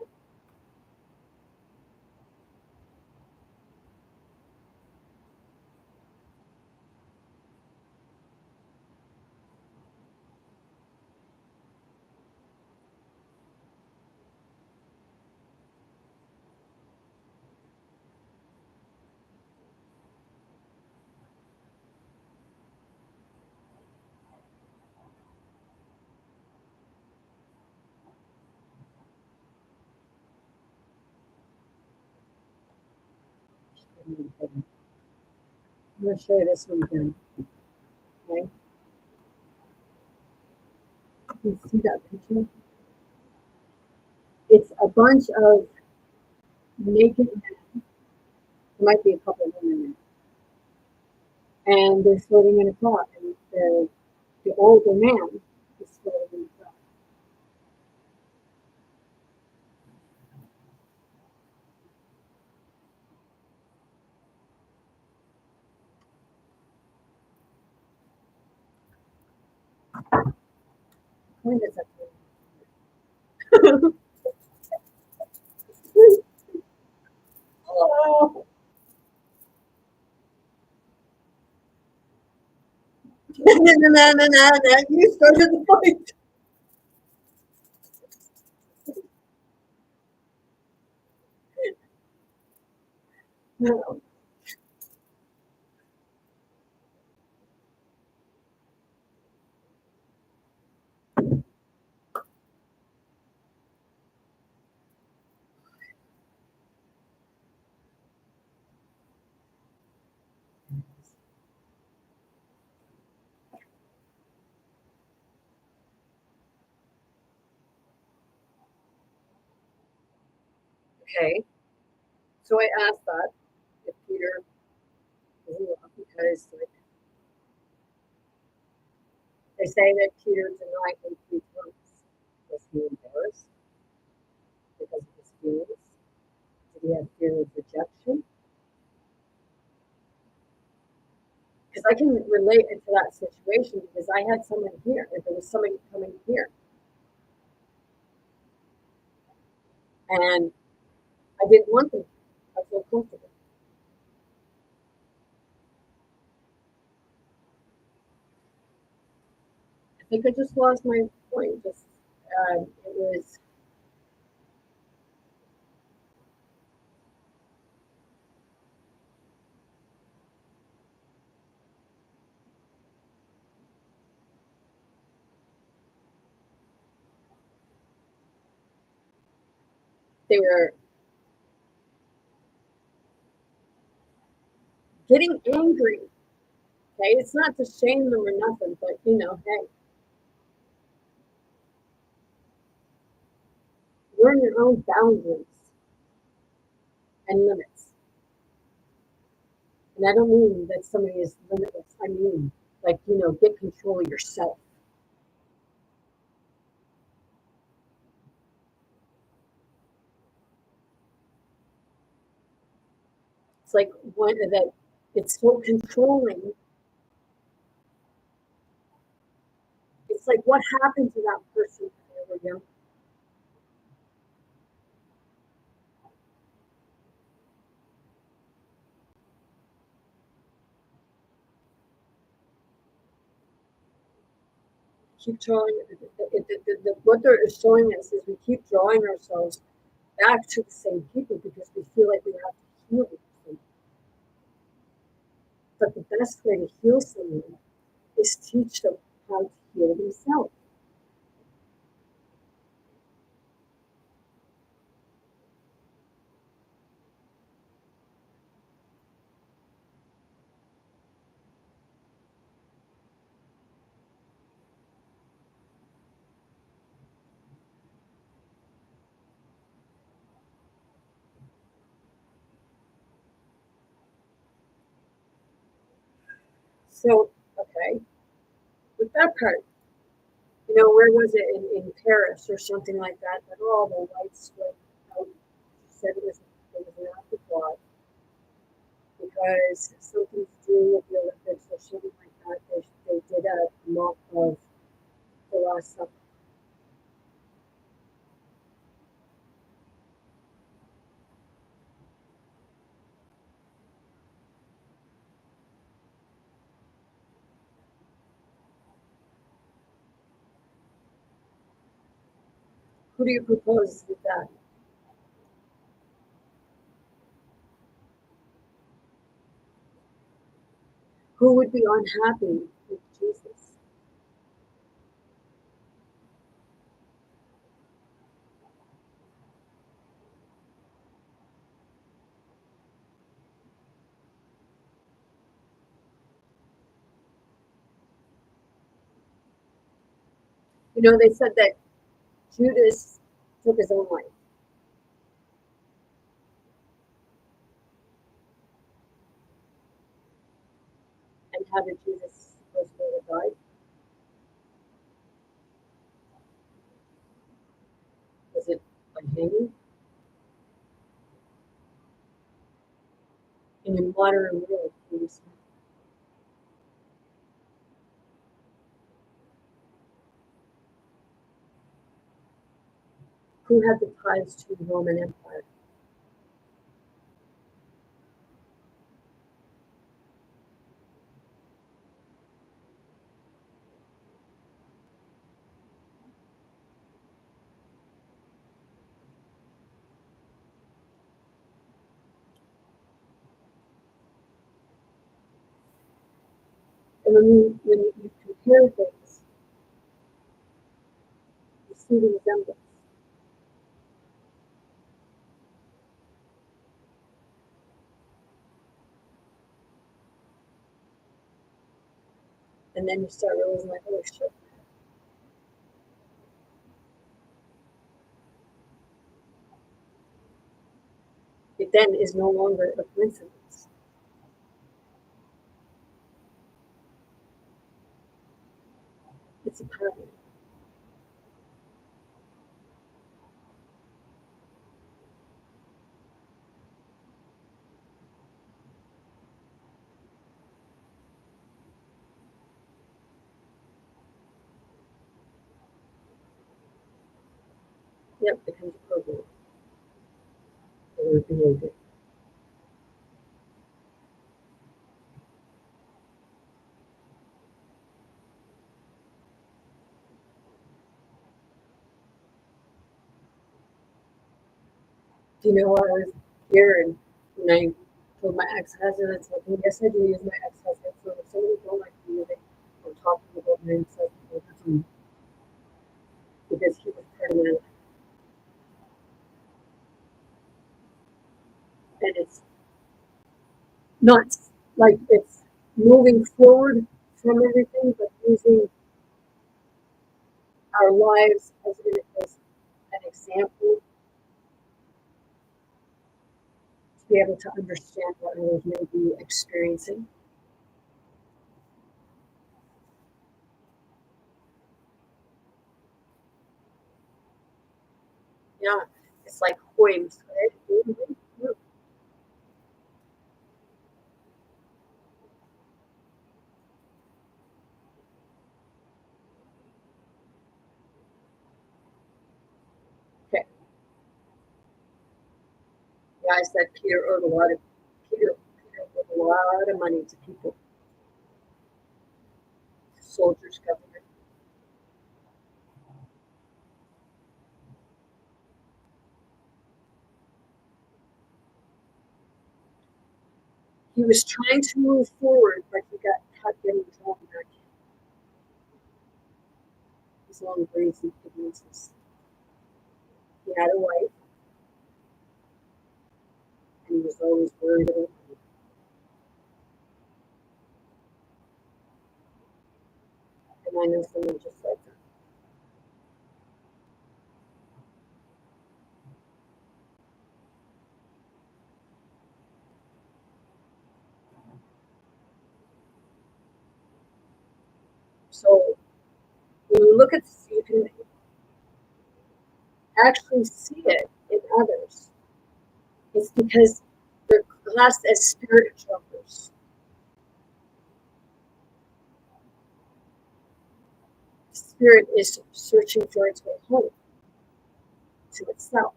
I'm going to show you this one again. Okay? You see that picture? It's a bunch of naked men. There might be a couple of women in it. And they're floating in a cloud. And the older man is floating in a cloud. When does that Oh. No. You started the fight. No. Okay. So I asked that if Peter was in love because like, they say that Peter denied him 3 times. Was he embarrassed because of his feelings? Did he have fear of rejection? Because I can relate it to that situation because I had someone here. If there was somebody coming here, and I didn't want them. I feel comfortable. I think I just lost my point. Just it was they were getting angry. Okay, it's not to shame them or nothing, but hey, learn your own boundaries and limits. And I don't mean that somebody is limitless. I mean, like, get control of yourself. It's like one that it's so controlling. It's like what happened to that person when they were young. Keep drawing. What they're showing us is we keep drawing ourselves back to the same people because we feel like we have to heal them. But the best way to heal someone is teach them how to heal themselves. So, okay, with that part, where was it in Paris or something like that? That all the lights went out. She said it was an afterthought because something to do with the Olympics or something like that. They did a mock of Who do you propose with that? Who would be unhappy with Jesus? You know, they said that Judas took his own life. And how did Jesus supposedly have died? Was it by hanging? In a modern world, who had the ties to the Roman Empire? And when you compare things, you see the resemblance. And then you start realizing, like, oh shit, it then is no longer a coincidence. It's a pattern. Yep, it becomes a program or behavior. Do you know what I was here and when I told my ex-husband, it's like, yes, I do use my ex-husband. So if somebody don't like me using or talking about my ex-husband all the time because he was part of my life. And it's not like it's moving forward from everything, but using our lives as an example to be able to understand what others may be experiencing. Yeah, it's like poems. Right? Okay. Yeah, I said Peter owed a lot of money to people, soldiers, government. He was trying to move forward, but he got caught getting drawn back in his long braids and pigmences. He had a wife, and he was always worried about money. And I know someone just like that. So when you look at this, you can actually see it in others. It's because they're classed as spirit jumpers. Spirit is searching for its way home to itself.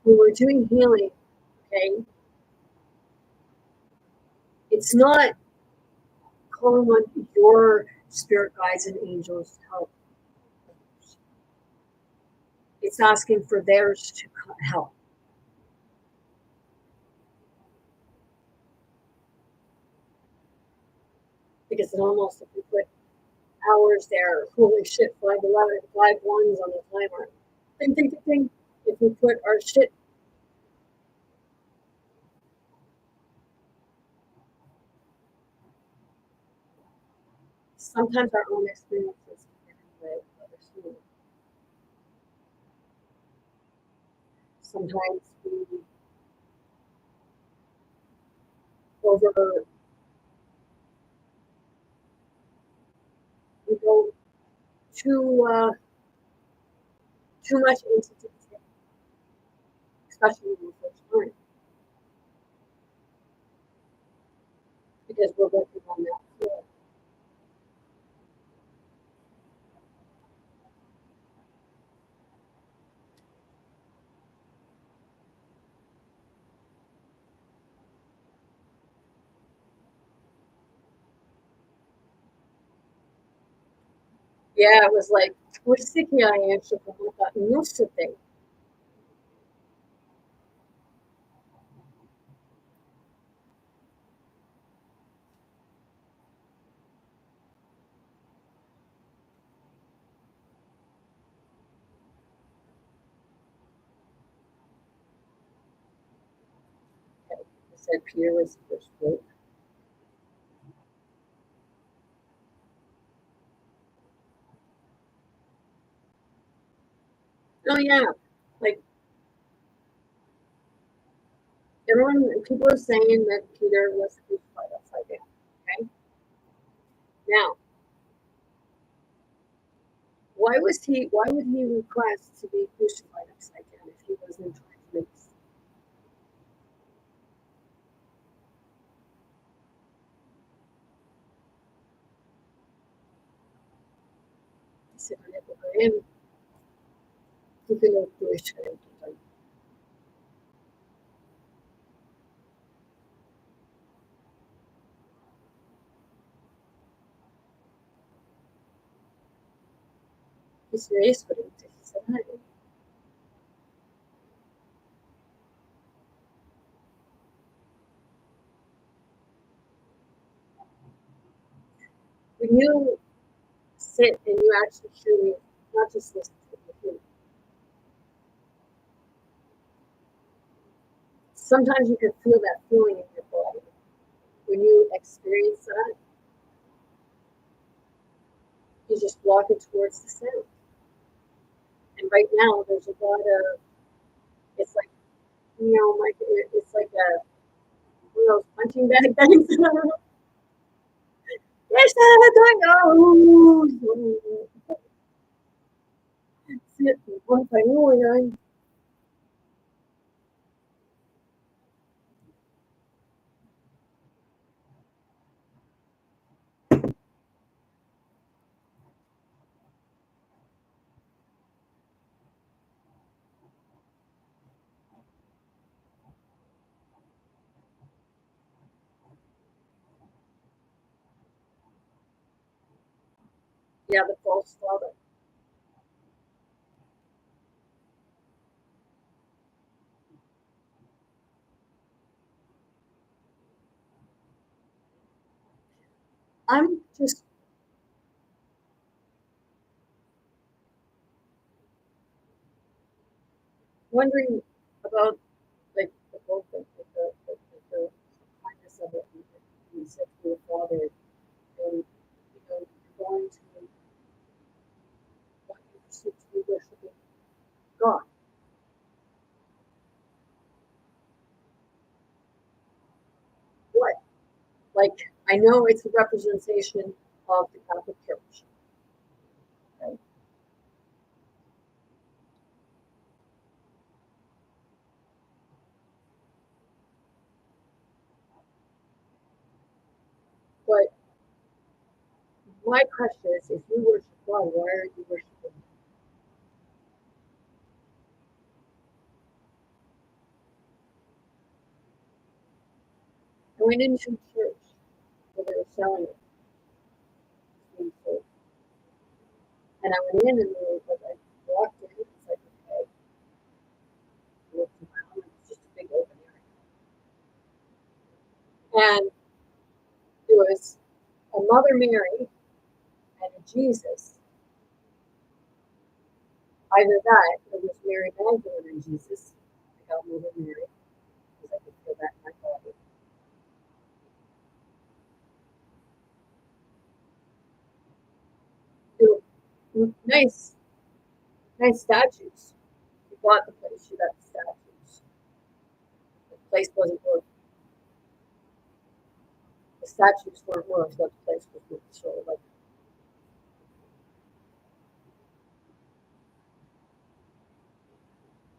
When we're doing healing, okay, It's not calling on your spirit guides and angels to help others. It's asking for theirs to help. Because it almost, if we put hours there, holy shit, 511, 5 ones on the timer. Ding, ding, ding, ding. If we put our shit, sometimes our own experiences can get in the way of others' feelings. Sometimes over we go too much into detail, especially when we first learn, because we're working on that floor. Yeah, it was like, "Twisiki I answer for what nusu thing." I said Peter was the first group. Oh yeah, like people are saying that Peter was crucified upside down. Okay, now why would he request to be crucified upside down if he wasn't trying to make? He said, when you sit and you actually truly, not just listen to it, sometimes you can feel that feeling in your body. When you experience that, you just walk it towards the sound. And right now, there's a lot of, it's like, like it's like one of those punching bag things. Yes, I know. Yeah, the false father. I'm just wondering about like the whole thing, the kindness of it. You said to your father, and you're going to want you to be worshiping God. What? Like I know it's a representation of the Catholic Church, right? But my question is, if you worship God, why are you worshiping? I went into church selling it. Being sold. And I went in and I walked in. It's like, okay. I looked around. It was just a big open area. And there was a Mother Mary and a Jesus. Either that, or it was Mary Magdalene and Jesus. I got Mother Mary because I could feel that in my body. They were nice statues. She bought the place. She got the statues. The place wasn't worth. The statues weren't worth what the place was worth. So like,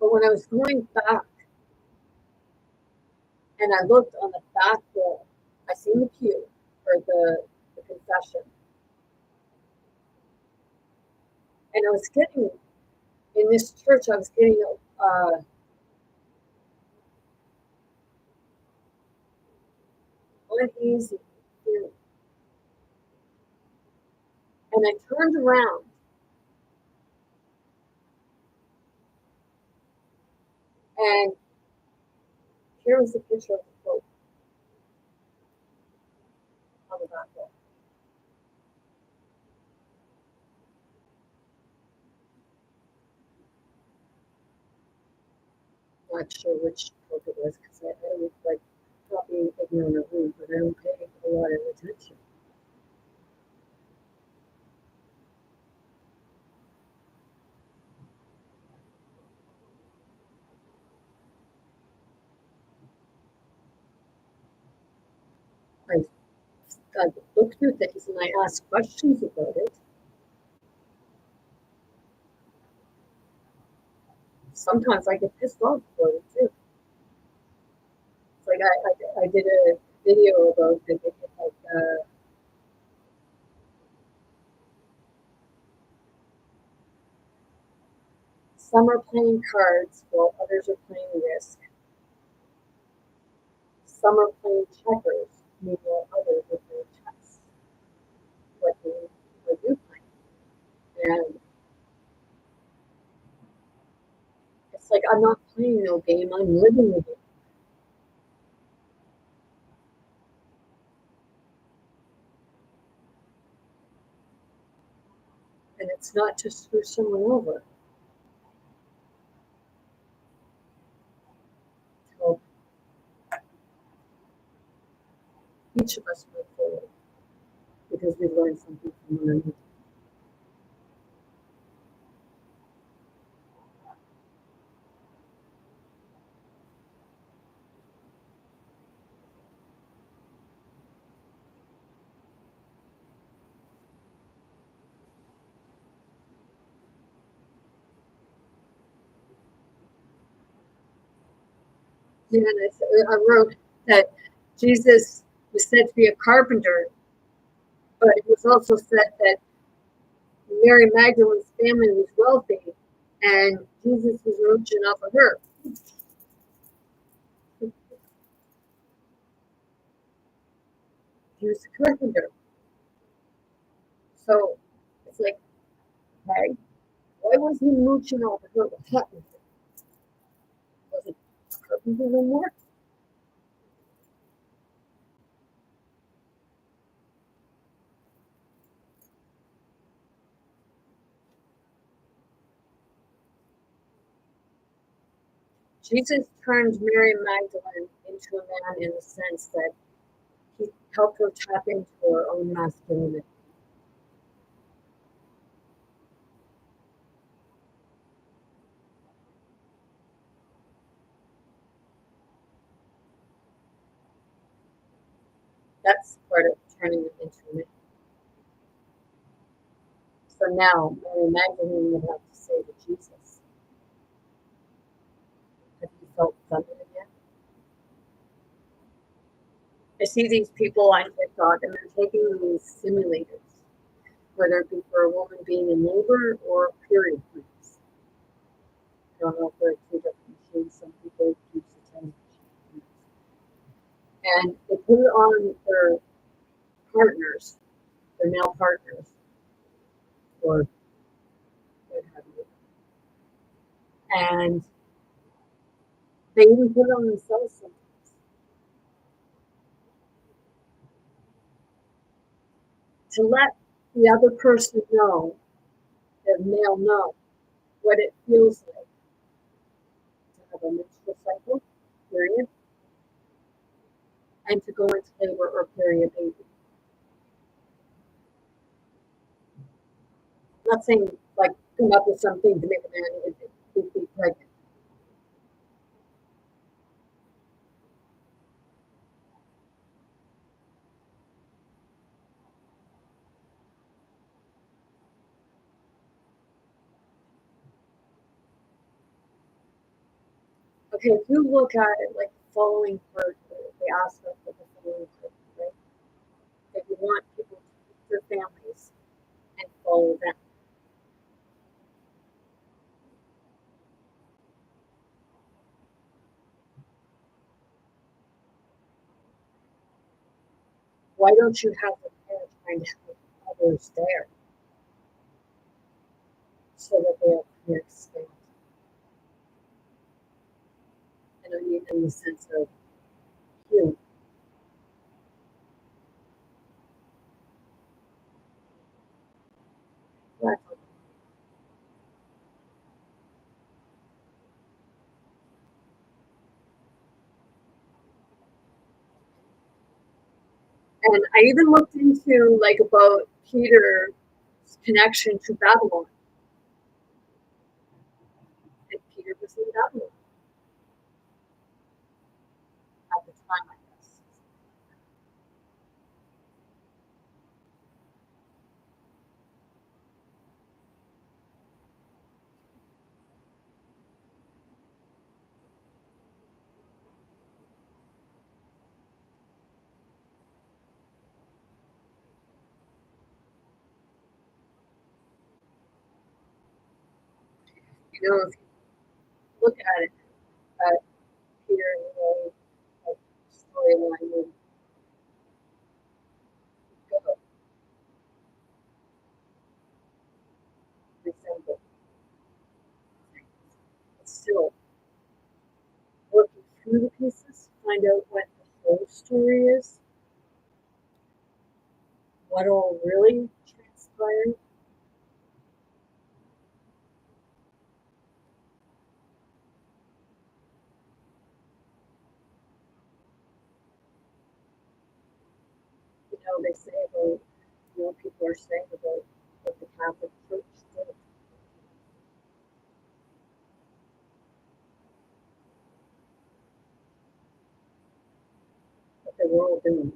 but when I was going back and I looked on the back wall, I seen the pew or the confession, and I was getting in this church. I was getting uneasy feeling, and I turned around, and here was the picture of the Pope on the back wall. Not sure which Pope it was because I was like not being ignorant or rude, but I don't pay a lot of attention. I, I look through things and I ask questions about it. Sometimes I get pissed off about it too. It's like I did a video about like some are playing cards while others are playing Risk. Some are playing checkers, meanwhile others are playing chess. What are you playing? And it's like I'm not playing no game, I'm living the game. And it's not to screw someone over. So each of us move forward because we learned something from one another. Yeah, and I wrote that Jesus was said to be a carpenter, but it was also said that Mary Magdalene's family was wealthy and Jesus was mooching off of her. He was a carpenter. So it's like, hey, why was he mooching off of her? What happened? Was it a carpenter no more? Jesus turned Mary Magdalene into a man in the sense that he helped her tap into her own masculinity. That's part of turning it into a man. So now Mary Magdalene would have to say to Jesus, have you felt feminine yet? I see these people on TikTok and they're taking these simulators, whether it be for a woman being in labor or period cramps. I don't know if they're two different machines. Some people use the 10 machine. And they put it on their partners, their male partners, or what have you. And they even put it on themselves sometimes to let the other person know, the male know, what it feels like to have a menstrual cycle, period, and to go into labor or carry a baby. I'm not saying like come up with something to make a man be pregnant. Okay, if you look at it like the following part, the aspect of the following part, right? If you want people to keep their families and follow them, why don't you have the parent trying to help others there so that they can expand? And I mean in the sense of healing. Right? And I even looked into like about Peter's connection to Babylon. And Peter was in Babylon at the time, I guess. You know, if you look at it, uh, Peter and Ray, like storyline would go resemble things. But still, working through the pieces, find out what the whole story is, what all really transpired. You know, they say about, you know, people are saying about what the Catholic Church did, what they were all doing.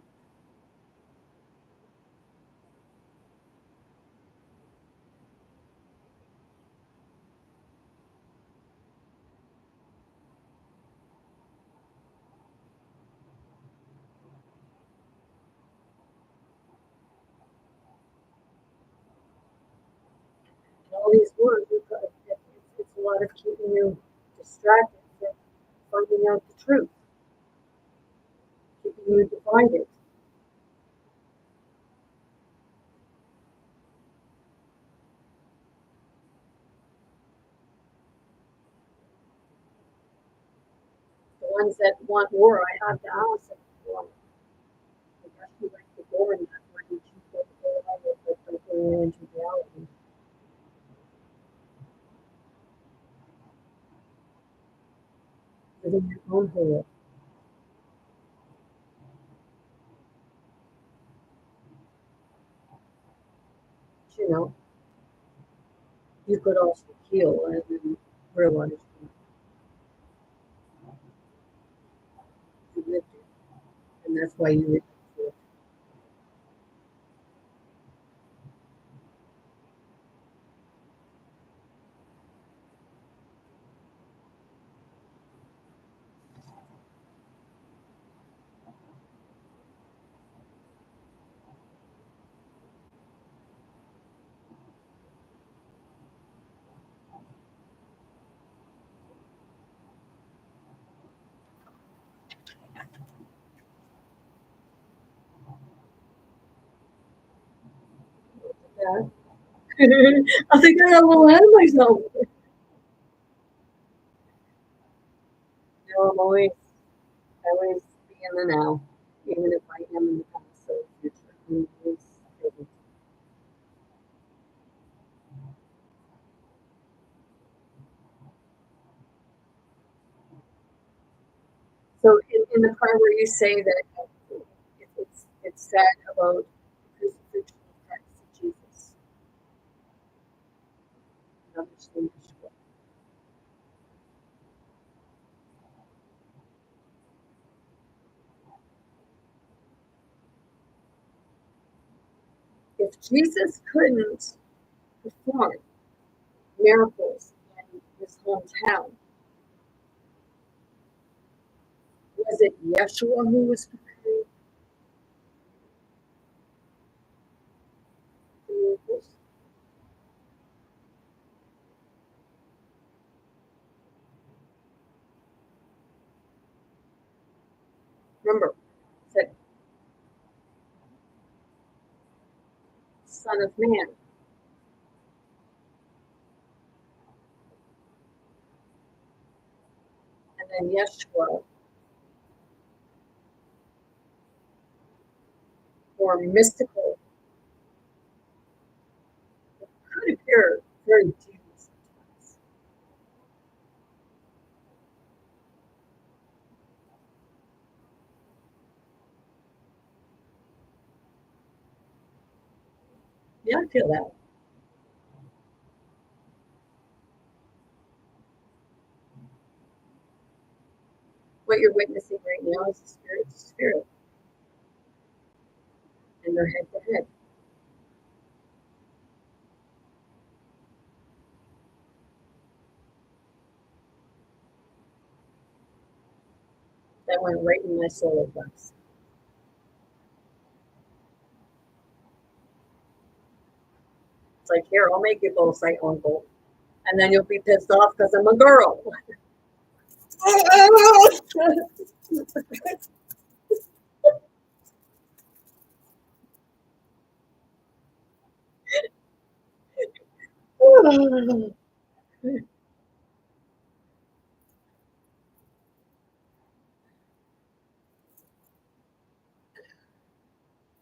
And all these wars, it's a lot of keeping you distracted from finding out the truth, keeping you divided. The ones that want war, I have to ask them, well, I guess you like the war in that, where did you go to war level, but bring it into reality, within your own whole. You know, you could also heal and then realize you lived it, and that's why you lived it. Yeah. I think I got a little ahead of myself. No, I'm always be in the now, even if I am in the past or future. I'm always present. So in the part where you say that it's sad about the crucifixion of Christ Jesus, and understand Yeshua. If Jesus couldn't perform miracles in his hometown, was it Yeshua who was performing the miracles? Remember, it said Son of Man, and then Yeshua, or mystical, could appear very deep sometimes. Yeah, I feel that. What you're witnessing right now is the spirit to spirit, and they're head to head. That went right in my solar plexus. It's like, here, I'll make you both say uncle. And then you'll be pissed off because I'm a girl. Oh,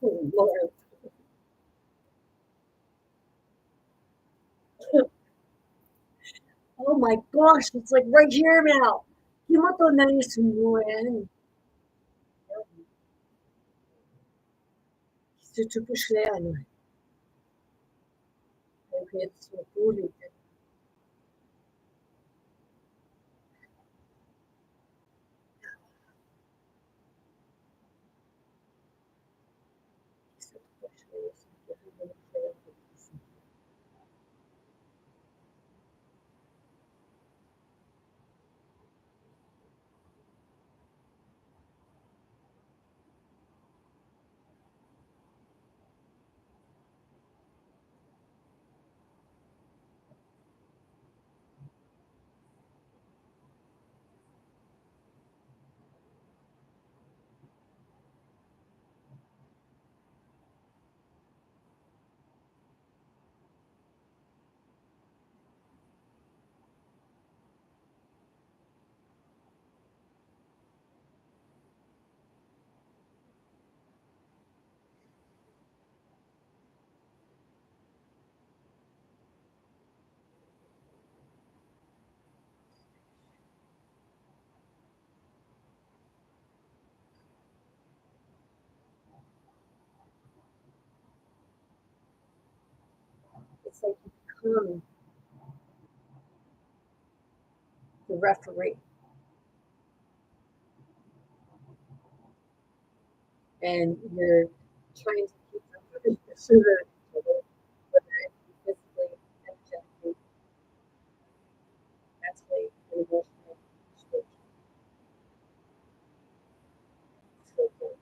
Lord. Oh my gosh, it's like right here now. Himato nani sumuen. Suchukushleano. It's so it's like you become the referee and you're trying to keep them pursuit of each other, whether it be physically, energetically, mentally, and emotionally, spiritually, so forth,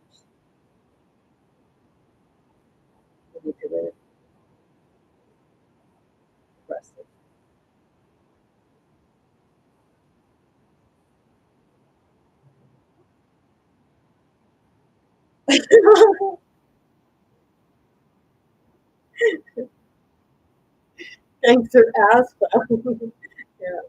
manipulative, aggressive. Thanks for asking. Yeah,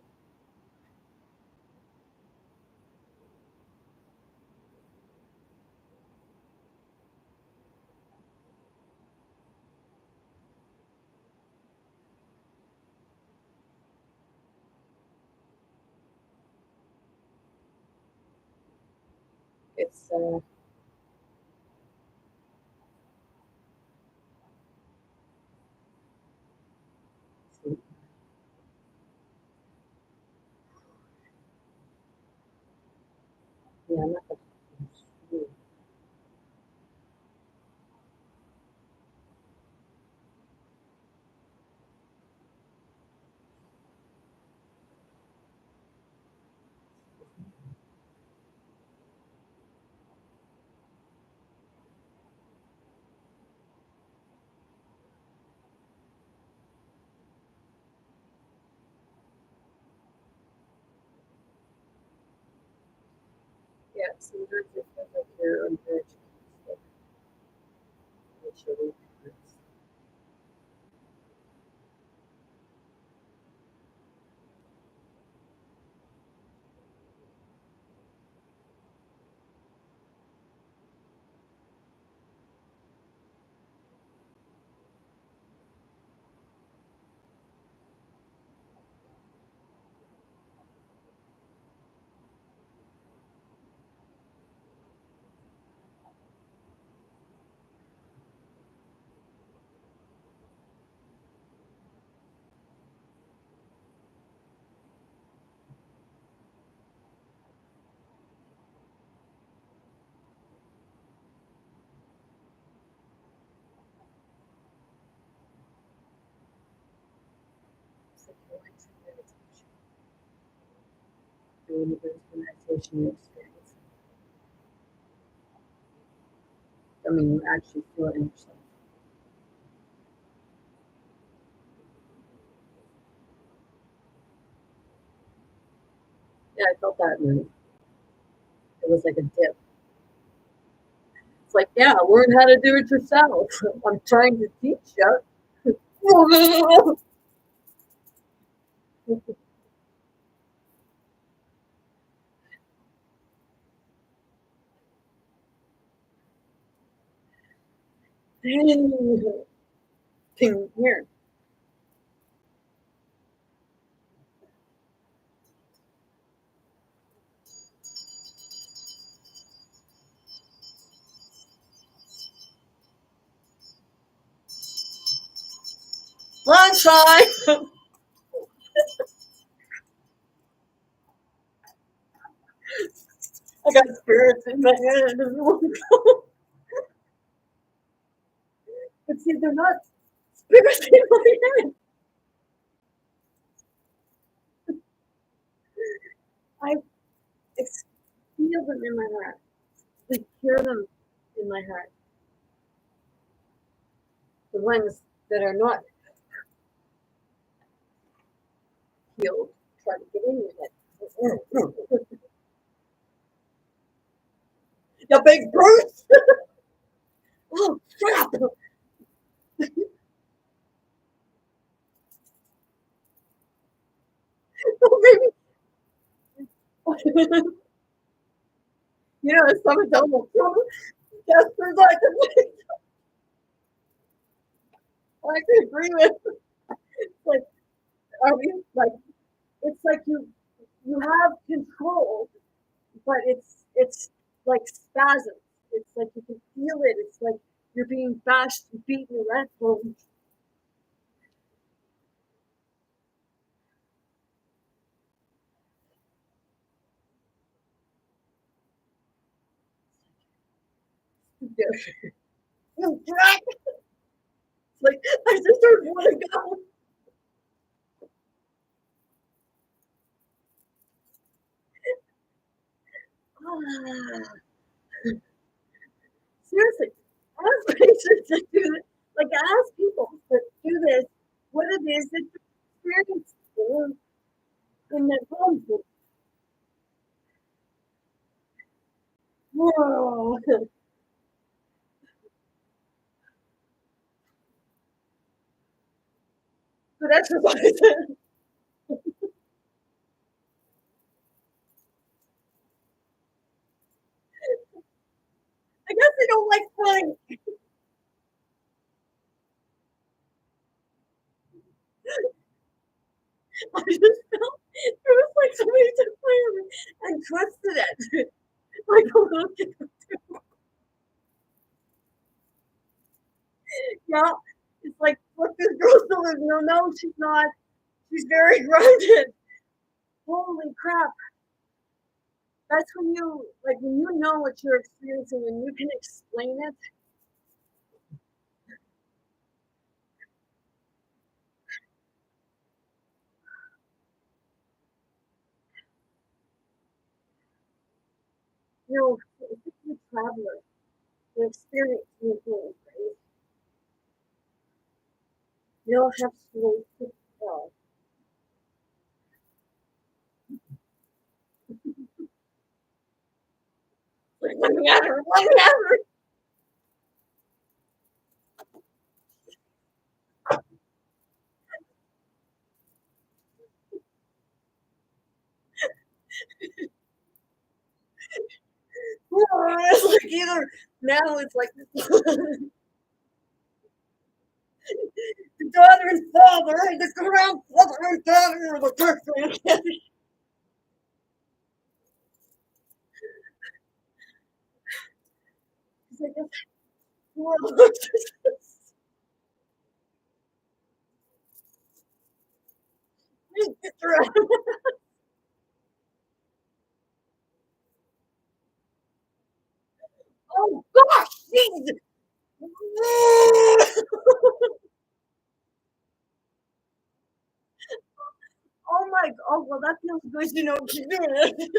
it's yeah, I'm not gonna, yeah. Sometimes it feels like you're on the edge of literally. It's like you're like doing the meditation experience. I mean, you actually feel it in yourself. Yeah, I felt that, and then it was like a dip. It's like, yeah, learn how to do it yourself. I'm trying to teach you. Here, lunchtime. I got spirits in my head. But see, they're not spirits in my head. I feel them in my heart. I hear them in my heart. The ones that are not healed try to get in with it. The big Bruce! Oh, crap! Oh, maybe. You know, some adult will come. Jasper's like, I can agree with. Like, are we like? It's like you have control, but it's like spasms. It's like you can feel it. It's like you're being bashed and beaten around. Well, you brat! It's like I just don't want to go. Ah, seriously, ask patients to do this. Like ask people to do this. What it is that you're experiencing in their homes. Whoa! Good exercise. I guess I don't like flying. I just felt it was like somebody took my arm and twisted it like a little kid. Yeah, it's like, look, this girl's still lives. No, no, she's not. She's very grounded. Holy crap! That's when you like when you know what you're experiencing and you can explain it. You know, if you're a traveler, you experience new things, right? You'll have stories to tell. Like, let me at her, let me at her. It's like either now it's like the daughter and father, the grandfather and daughter, or the girlfriend. It's like this world just around. Oh gosh, Jesus. Oh my, oh well, that feels good. You know, keep doing it.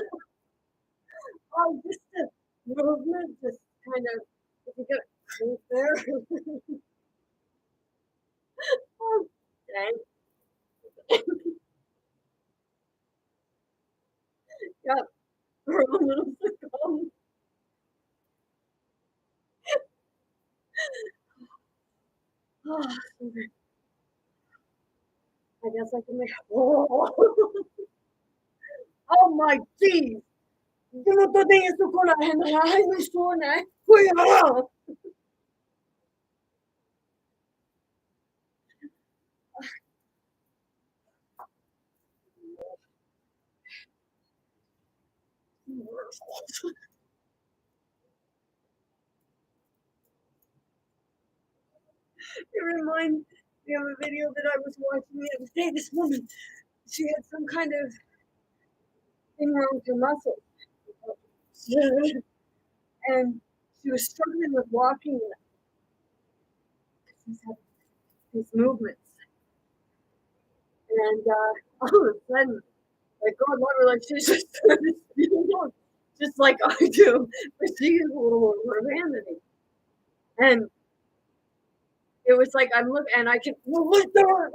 Oh, just the movement, just kind of, if you get right there. Oh, dang. Yep. For a little second. Oh, I guess I can make. Oh, oh my geez. Yo no tenía eso con la gente. Ay, me suena, eh. Cuidado. It reminds me of a video that I was watching the other day. This woman, she had some kind of thing wrong with her muscle. And she was struggling with walking these movements. And all of a sudden, like God love her, like she's just just like I do, but she is a little more vanity. And it was like I'm looking, and I can look there.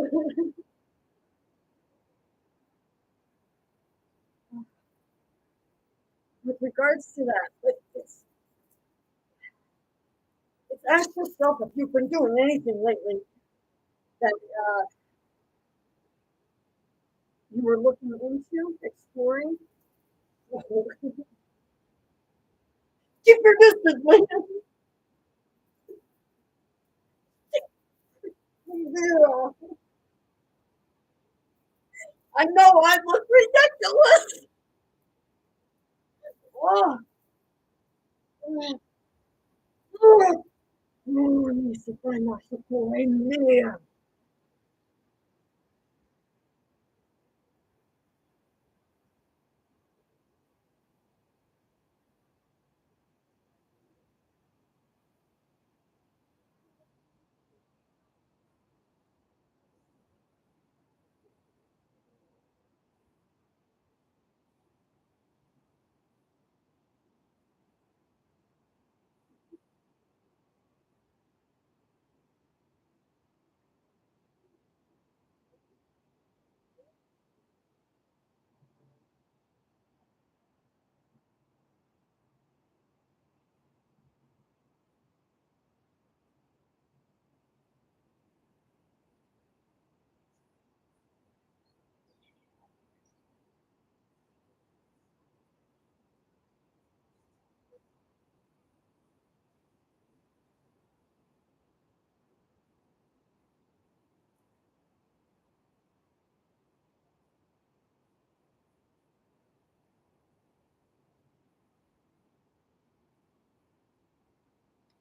With regards to that, but it's ask yourself if you've been doing anything lately that you were looking into, exploring. Keep your distance, man. Yeah. I know I look ridiculous. Oh, oh, oh, se fue la socorremia.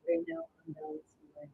right now I'm balancing my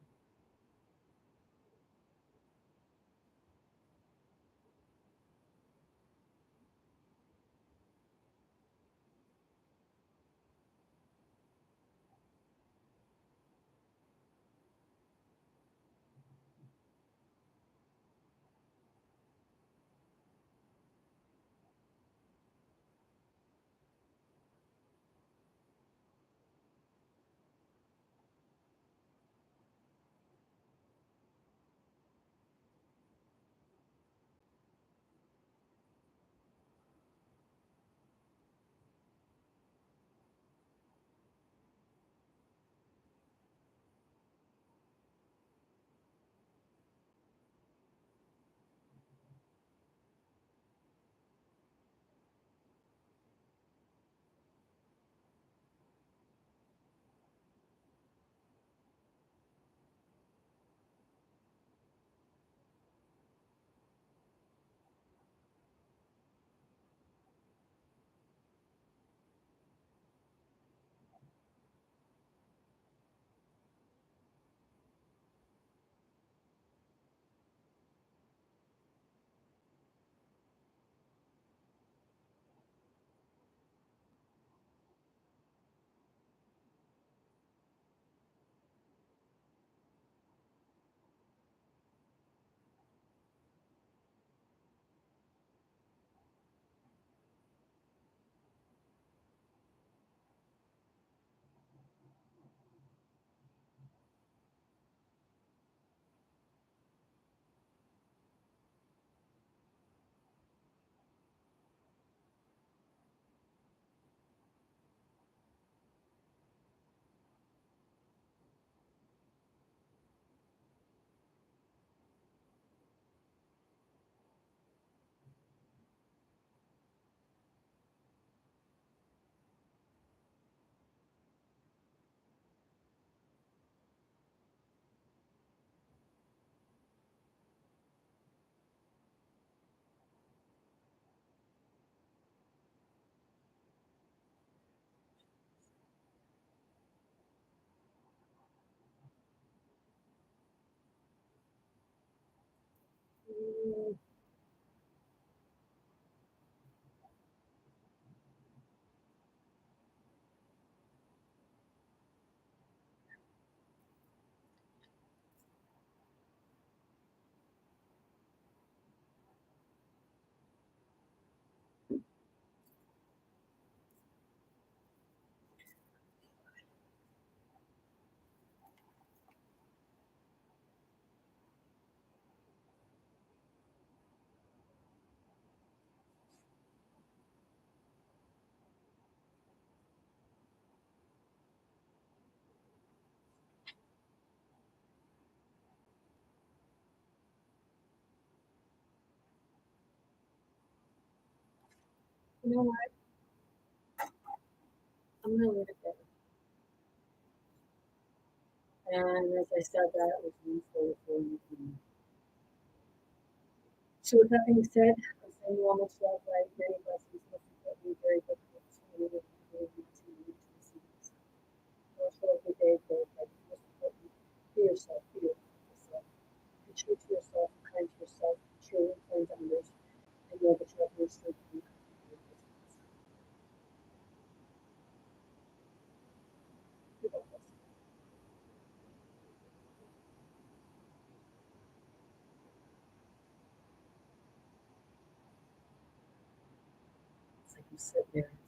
mm, you know what? I'm gonna leave it there. And as I said that, it was useful for me. So with that being said, I'm sending you all much love, light, many blessings, most importantly, very good things to you and very good to you to receive this. Also a good day for like most important, be yourself, be yourself. Be true to yourself, be kind to yourself, be true and kind to others, and know that you have your strength and your confidence. You're welcome. It's like you sit there and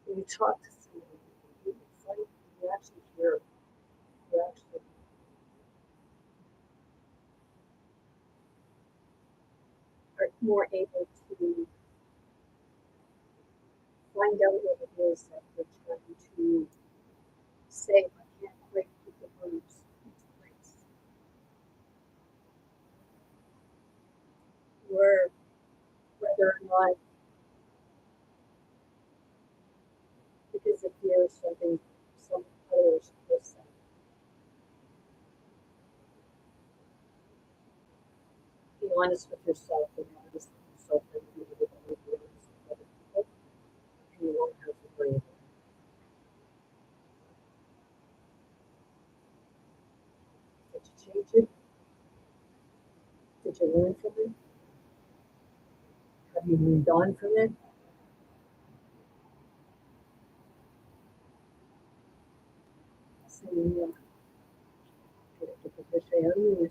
when you talk to someone, it's like you actually hear, you actually are more able to find out what it is that they're trying to say. I can't quite put the words into place. Or whether or not because of fear something some others will say. honest with yourself and honest with yourself and be able to be honest with other people, and you won't have to worry about it. Did you change it? Did you learn from it? Have you moved on from it? Saying, get it to position how to use.